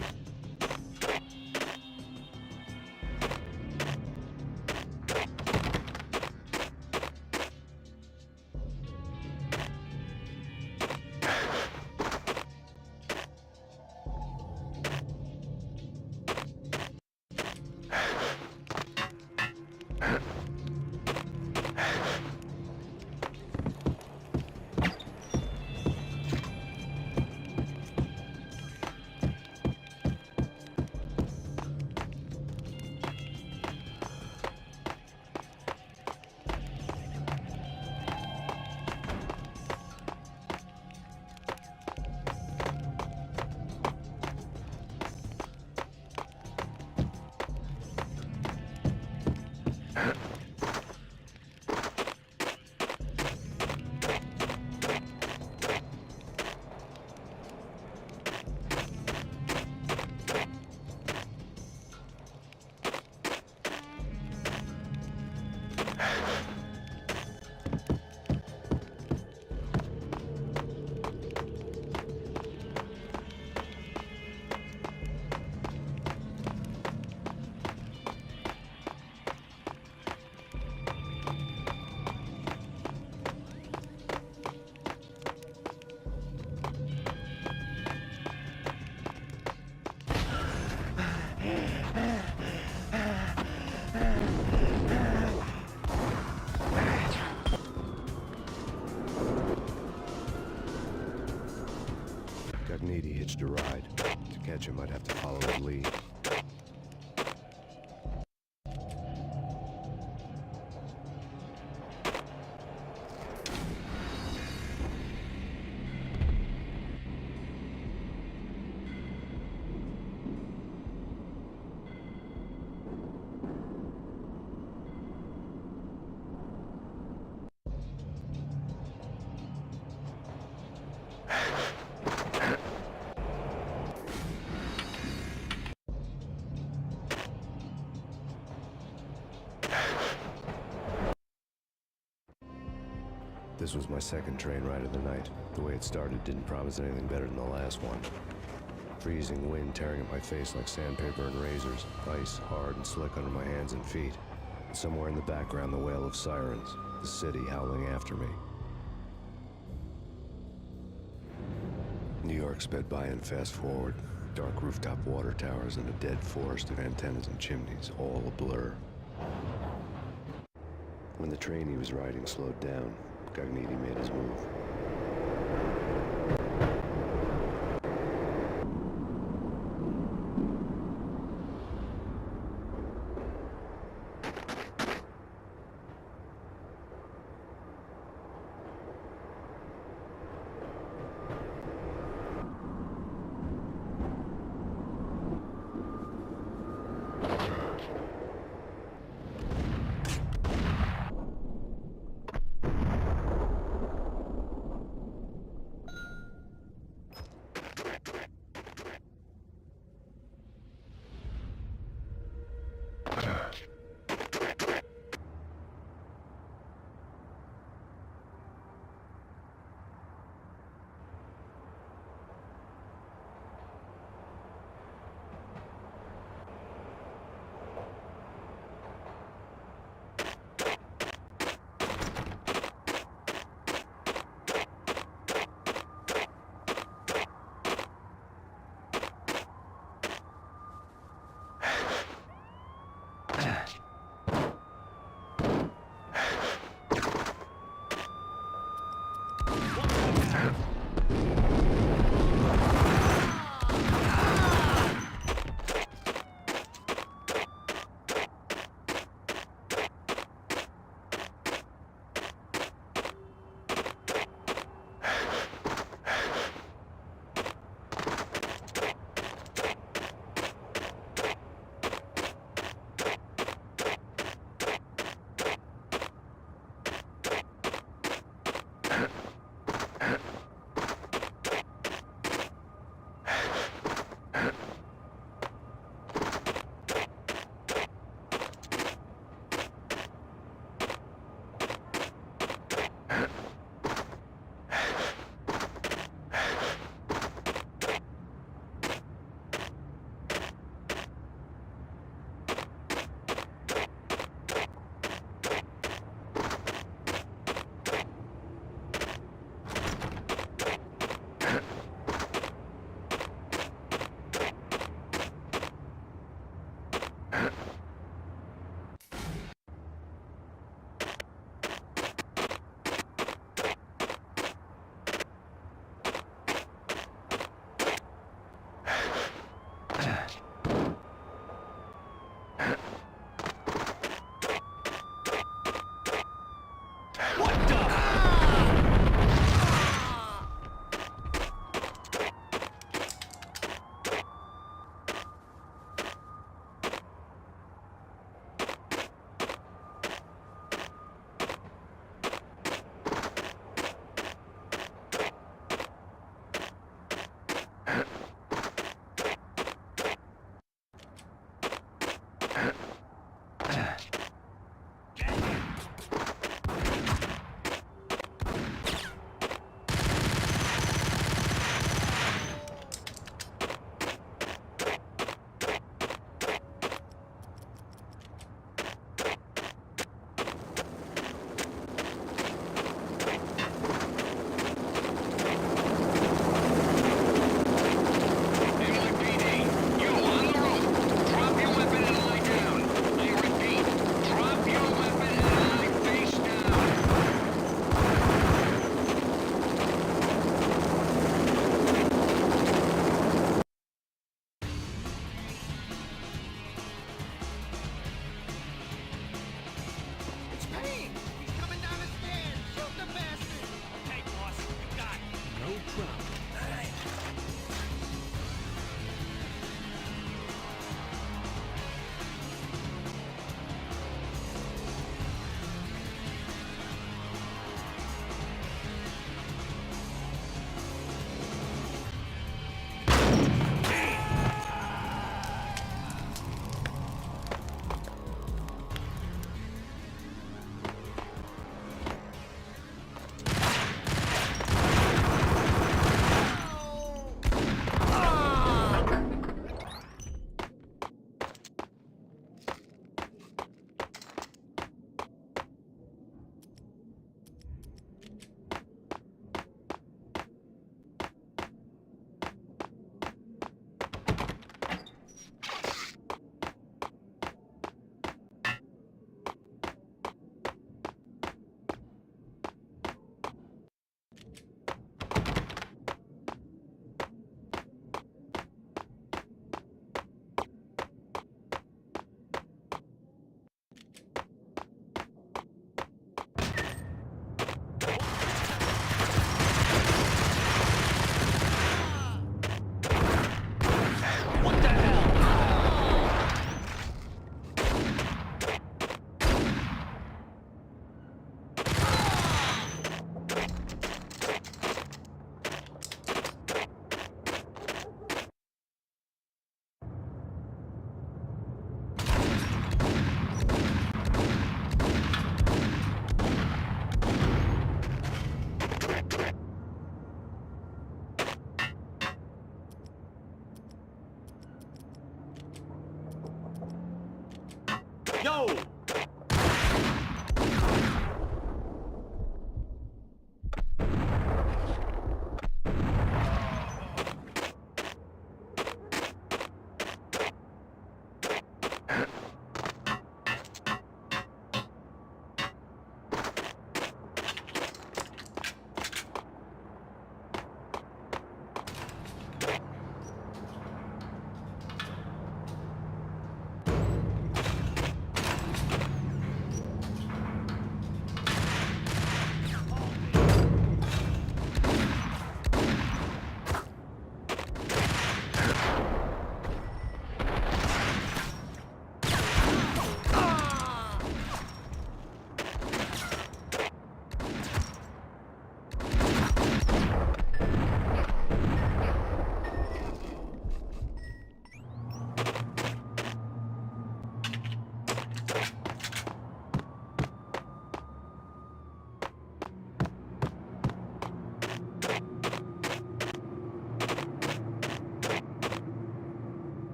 Gognitti hitched a ride. To catch him, I'd have to follow his lead. This was my second train ride of the night. The way it started didn't promise anything better than the last one. Freezing wind tearing at my face like sandpaper and razors, ice hard and slick under my hands and feet. And somewhere in the background, the wail of sirens, the city howling after me. New York sped by in fast forward. Dark rooftop water towers and a dead forest of antennas and chimneys, all a blur. When the train he was riding slowed down, Gognitti made his move.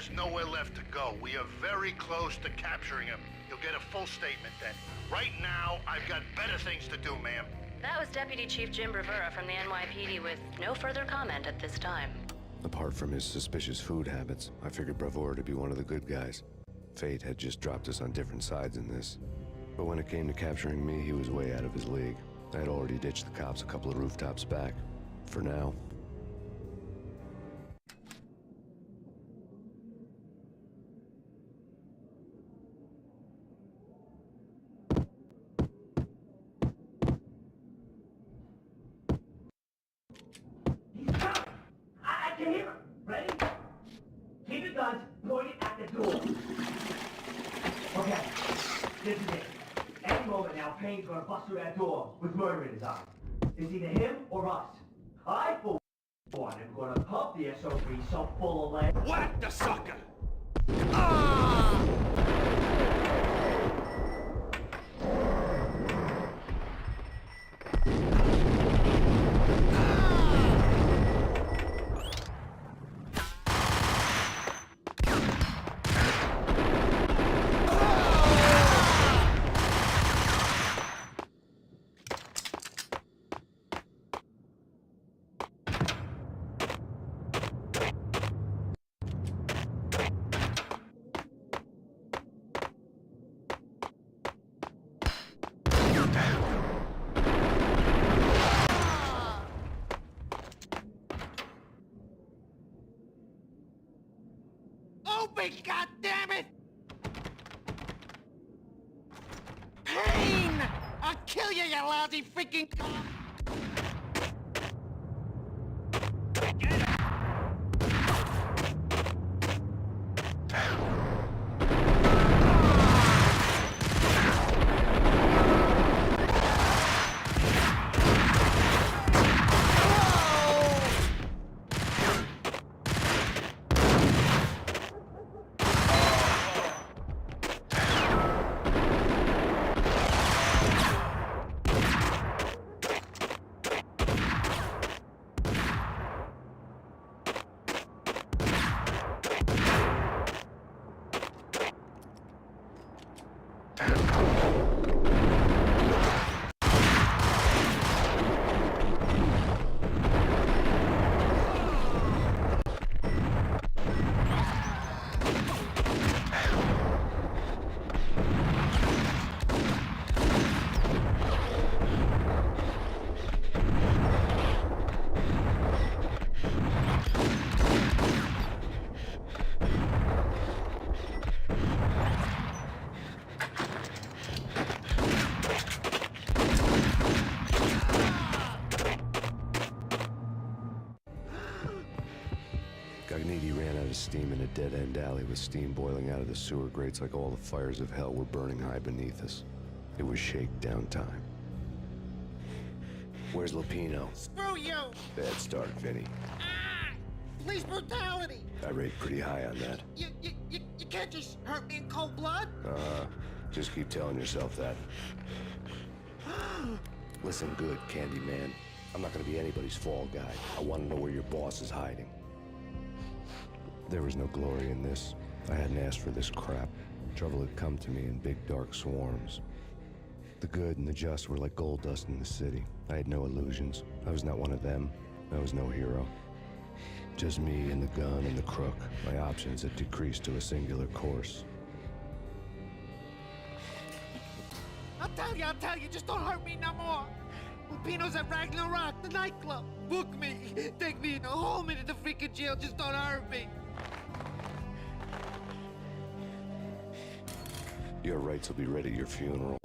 There's nowhere left to go. We are very close to capturing him. You'll get a full statement then. Right now, I've got better things to do, ma'am. That was Deputy Chief Jim Rivera from the NYPD with no further comment at this time. Apart from his suspicious food habits, I figured Bravura to be one of the good guys. Fate had just dropped us on different sides in this. But when it came to capturing me, he was way out of his league. I had already ditched the cops a couple of rooftops back. For now. I can hear him. Ready? Keep your guns pointed at the door. Okay, this is it. Any moment now, Payne's gonna bust through that door with murder in his eyes. It's either him or us. I, for one, am gonna pump the SOB so full of lead. Whack the sucker! Open, goddammit! Payne! I'll kill you, you lousy freaking cop! Gagniti ran out of steam in a dead-end alley with steam boiling out of the sewer grates like all the fires of hell were burning high beneath us. It was shakedown time. Where's Lupino? Screw you! Bad start, Vinny. Police brutality! I rate pretty high on that. You can't just hurt me in cold blood? Just keep telling yourself that. Listen good, Candyman. I'm not gonna be anybody's fall guy. I want to know where your boss is hiding. There was no glory in this. I hadn't asked for this crap. Trouble had come to me in big dark swarms. The good and the just were like gold dust in the city. I had no illusions. I was not one of them. I was no hero. Just me and the gun and the crook. My options had decreased to a singular course. I'll tell you, just don't hurt me no more. Lupino's at Ragnarok, the nightclub. Book me, take me in, hold me to the freaking jail, just don't hurt me. Your rights will be ready at your funeral.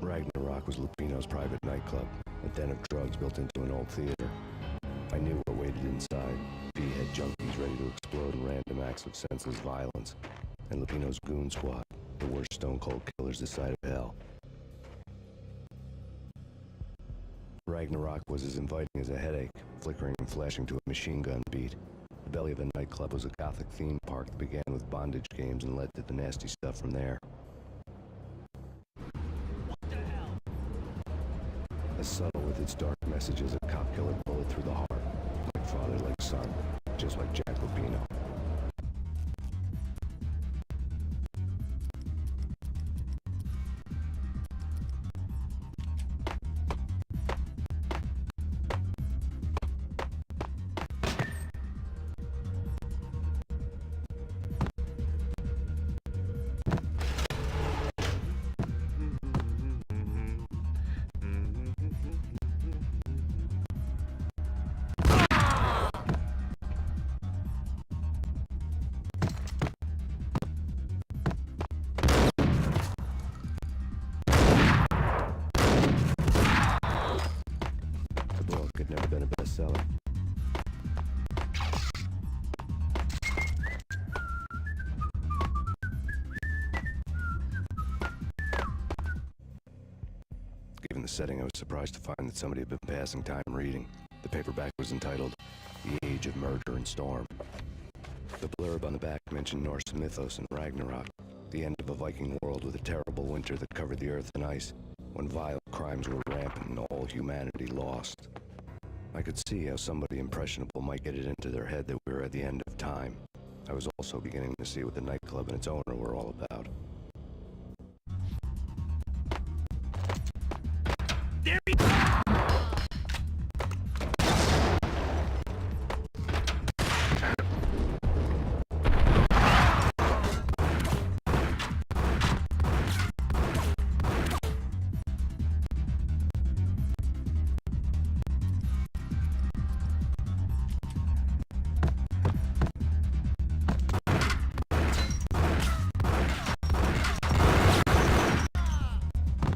Ragnarok was Lupino's private nightclub, a den of drugs built into an old theater. I knew what waited inside. P-head junkies ready to explode in random acts of senseless violence. And Lupino's goon squad, the worst stone-cold killers this side of hell. Ragnarok was as inviting as a headache, flickering and flashing to a machine gun beat. The belly of the nightclub was a gothic theme park that began with bondage games and led to the nasty stuff from there. What the hell? As subtle with its dark message as a cop killer bullet through the heart, like father like son, just like Jack Lupino. The book had never been a bestseller. Given the setting, I was surprised to find that somebody had been passing time reading. The paperback was entitled The Age of Murder and Storm. The blurb on the back mentioned Norse mythos and Ragnarok, the end of a Viking world with a terrible winter that covered the earth in ice, when vile crimes were rampant and all humanity lost. I could see how somebody impressionable might get it into their head that we were at the end of time. I was also beginning to see what the nightclub and its owner were all about.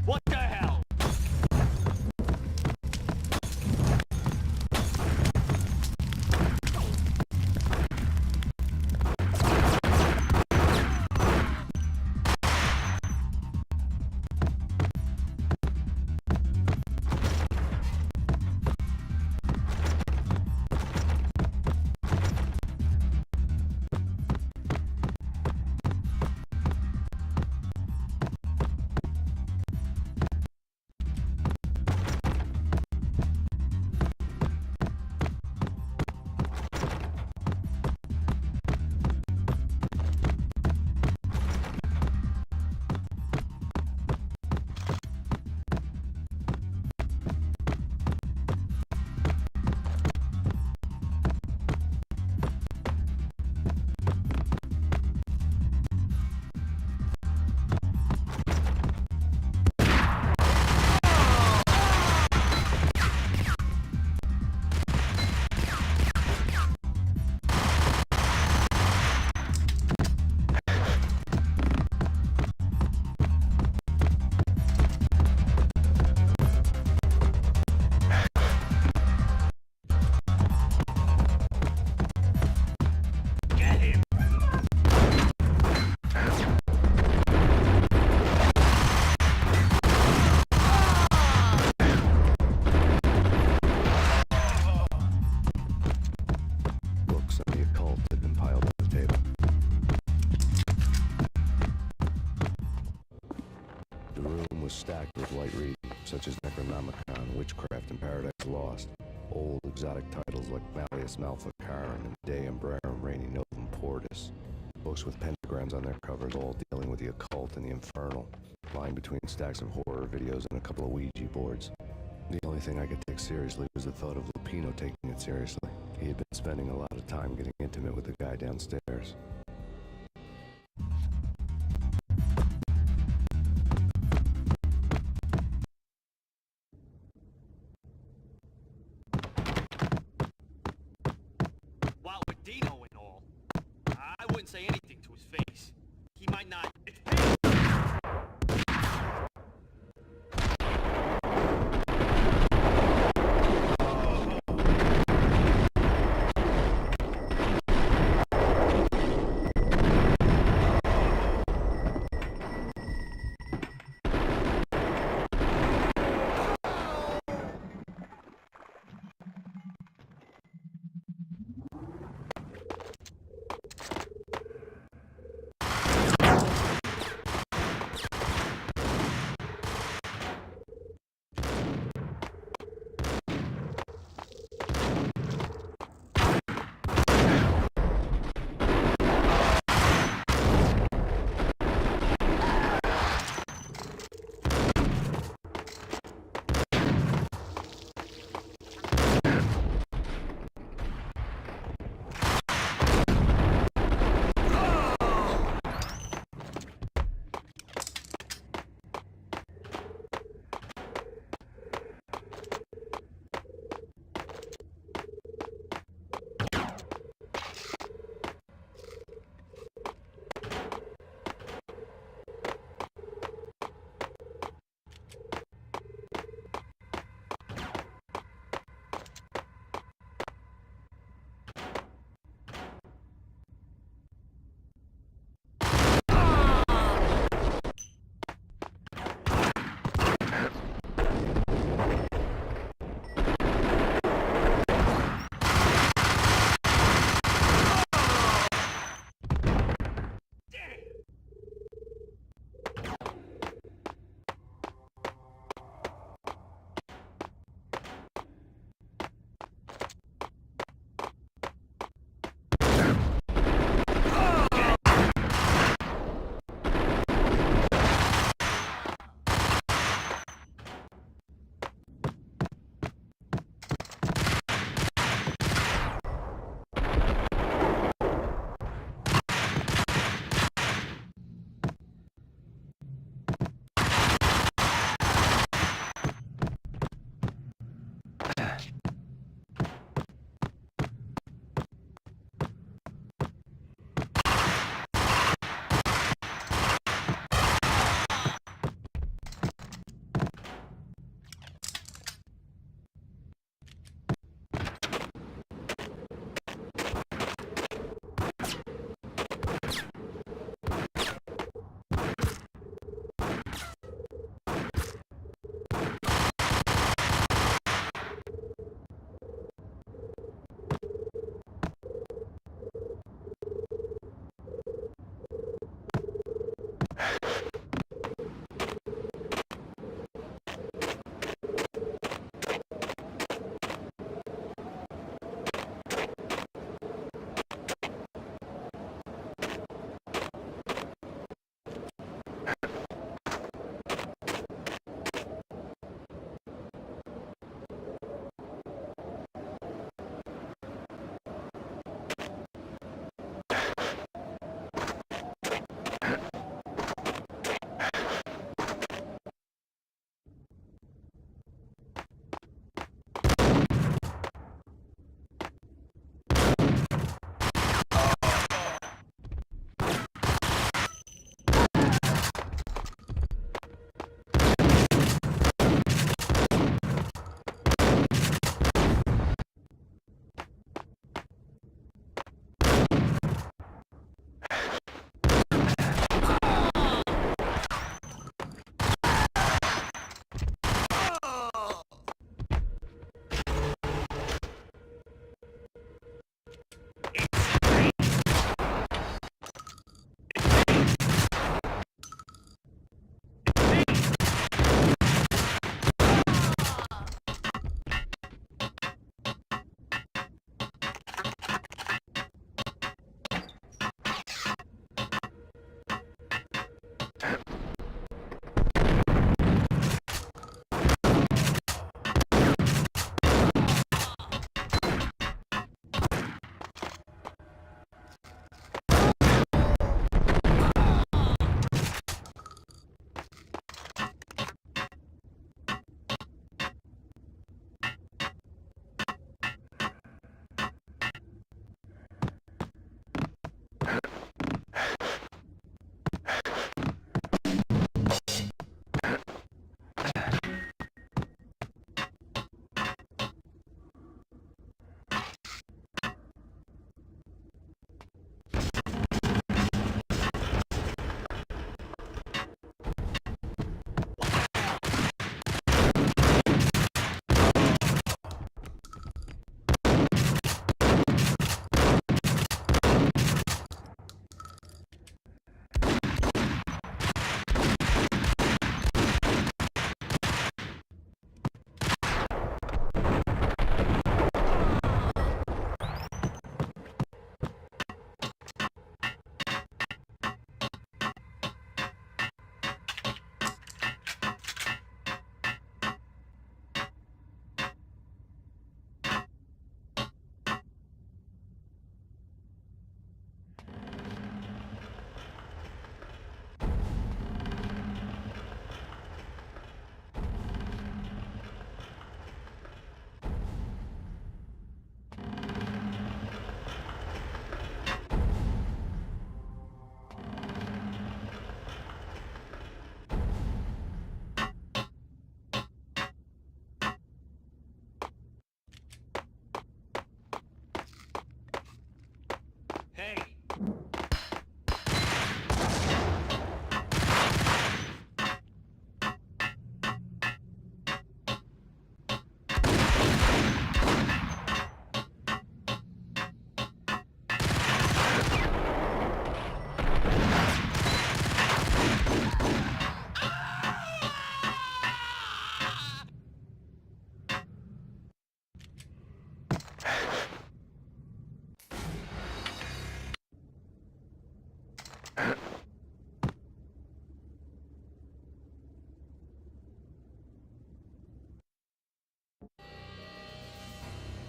What the hell? Books on the occult had been piled on the table. The room was stacked with light reading, such as Necronomicon, Witchcraft, and Paradise Lost. Old exotic titles like Malleus Maleficarum and De Umbrarum Reini Novum Portis. Books with pentagrams on their covers, all dealing with the occult and the infernal, lying between stacks of horror videos and a couple of Ouija boards. The only thing I could take seriously was the thought of Lupino taking it seriously. He had been spending a lot of time getting intimate with the guy downstairs. While with Dino and all, I wouldn't say anything to his face. He might not. It's Payne!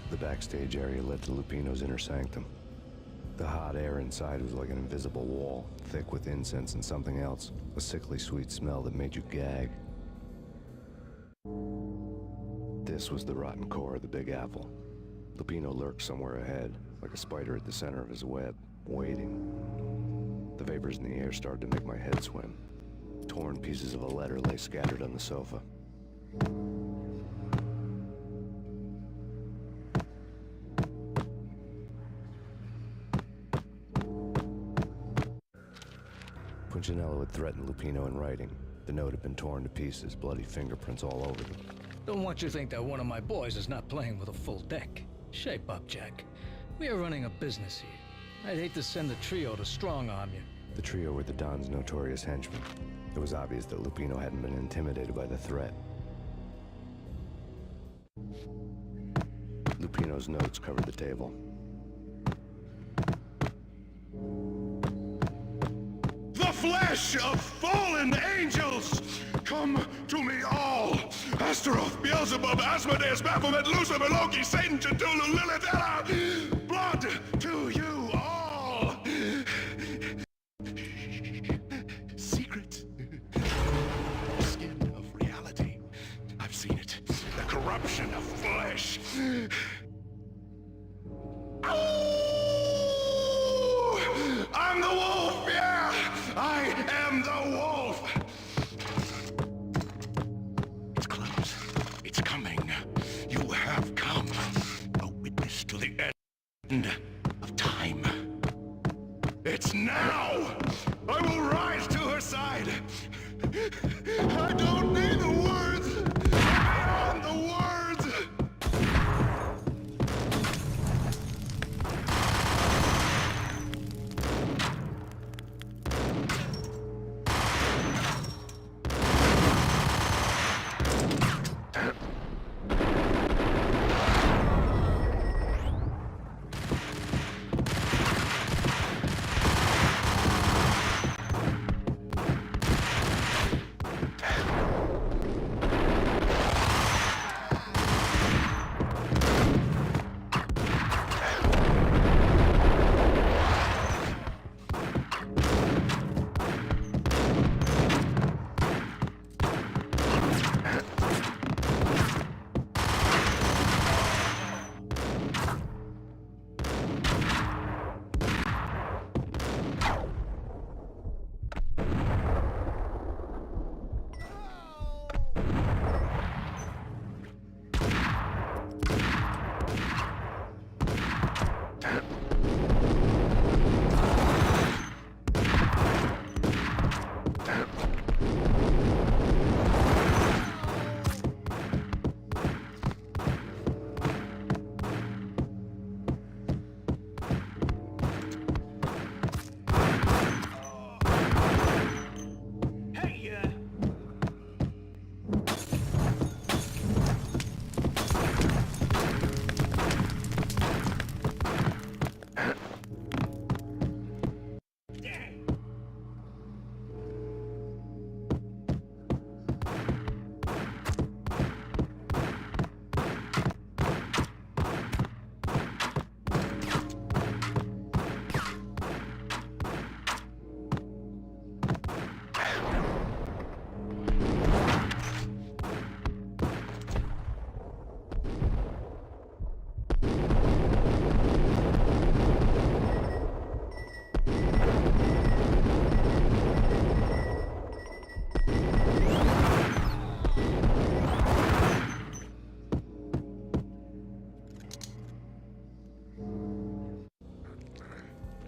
The backstage area led to Lupino's inner sanctum. The hot air inside was like an invisible wall, thick with incense and something else, a sickly sweet smell that made you gag. This was the rotten core of the Big Apple. Lupino lurked somewhere ahead, like a spider at the center of his web, waiting. The vapors in the air started to make my head swim. Torn pieces of a letter lay scattered on the sofa. Punchinello had threatened Lupino in writing. The note had been torn to pieces, bloody fingerprints all over them. Don't want you to think that one of my boys is not playing with a full deck. Shape up, Jack. We are running a business here. I'd hate to send the trio to strong-arm you. The trio were the Don's notorious henchmen. It was obvious that Lupino hadn't been intimidated by the threat. Lupino's notes covered the table. The flesh of fallen angels! Come to me all! Astaroth, Beelzebub, Asmodeus, Baphomet, Lucifer, Loki, Satan, Cthulhu, Lilith, Ella! Blood to you all! Secret. Skin of reality. I've seen it. The corruption of flesh. Oh! I'm the wolf, yeah! I am the wolf! It's close. It's coming. You have come. A witness to the end of time. It's now! I will rise to her side! I don't need the words! Beyond the words!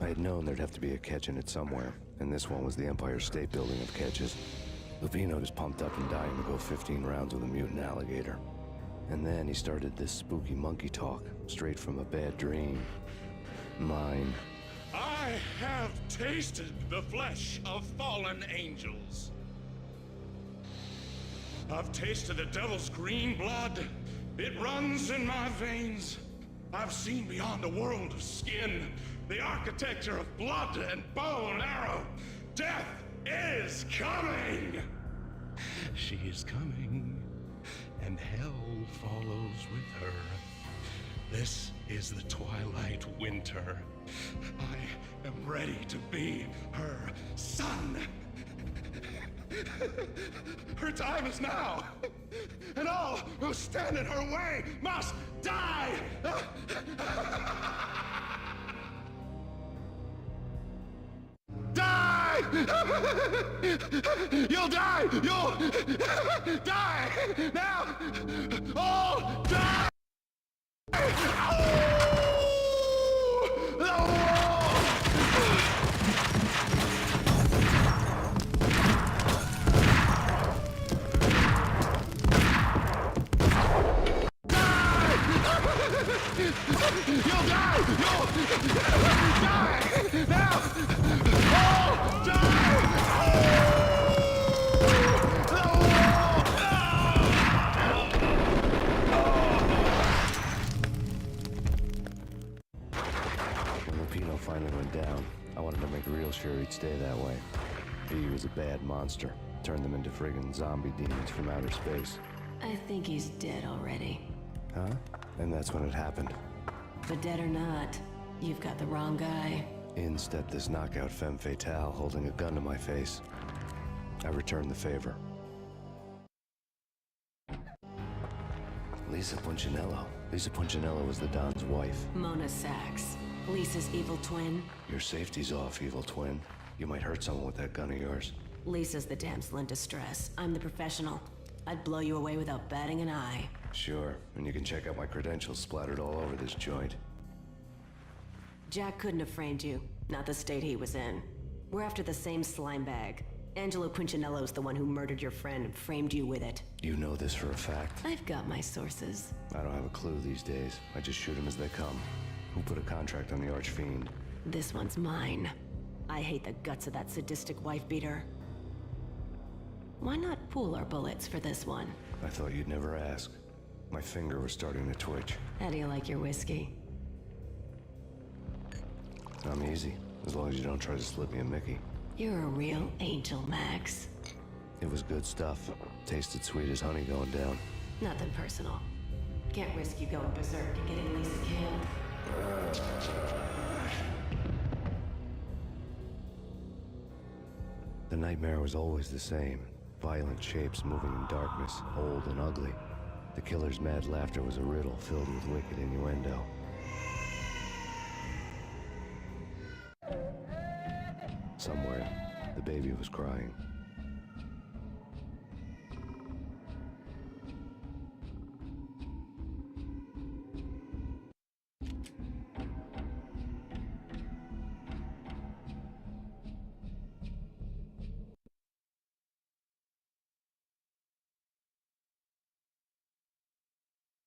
I had known there'd have to be a catch in it somewhere, and this one was the Empire State Building of catches. Lupino was pumped up and dying to go 15 rounds with a mutant alligator. And then he started this spooky monkey talk, straight from a bad dream. Mine. I have tasted the flesh of fallen angels. I've tasted the devil's green blood. It runs in my veins. I've seen beyond a world of skin, the architecture of blood and bow and arrow. Death is coming! She is coming, and hell follows with her. This is the twilight winter. I am ready to be her son. Her time is now, and all who stand in her way must die! Die! You'll die! You'll die! Now! All die! You'll die! You'll die! Now! Oh! Die! When Lupino finally went down, I wanted to make real sure he'd stay that way. He was a bad monster. Turned them into friggin' zombie demons from outer space. I think he's dead already. Huh? And that's when it happened. But dead or not, you've got the wrong guy. In stepped this knockout femme fatale holding a gun to my face. I returned the favor. Lisa Punchinello. Lisa Punchinello was the Don's wife. Mona Sachs. Lisa's evil twin. Your safety's off, evil twin. You might hurt someone with that gun of yours. Lisa's the damsel in distress. I'm the professional. I'd blow you away without batting an eye. Sure, and you can check out my credentials splattered all over this joint. Jack couldn't have framed you. Not the state he was in. We're after the same slime bag. Angelo Punchinello's the one who murdered your friend and framed you with it. You know this for a fact. I've got my sources. I don't have a clue these days. I just shoot them as they come. Who put a contract on the Archfiend? This one's mine. I hate the guts of that sadistic wife-beater. Why not pool our bullets for this one? I thought you'd never ask. My finger was starting to twitch. How do you like your whiskey? I'm easy, as long as you don't try to slip me a Mickey. You're a real angel, Max. It was good stuff. Tasted sweet as honey going down. Nothing personal. Can't risk you going berserk and getting Lisa killed. The nightmare was always the same. Violent shapes moving in darkness, old and ugly. The killer's mad laughter was a riddle filled with wicked innuendo. Somewhere, the baby was crying.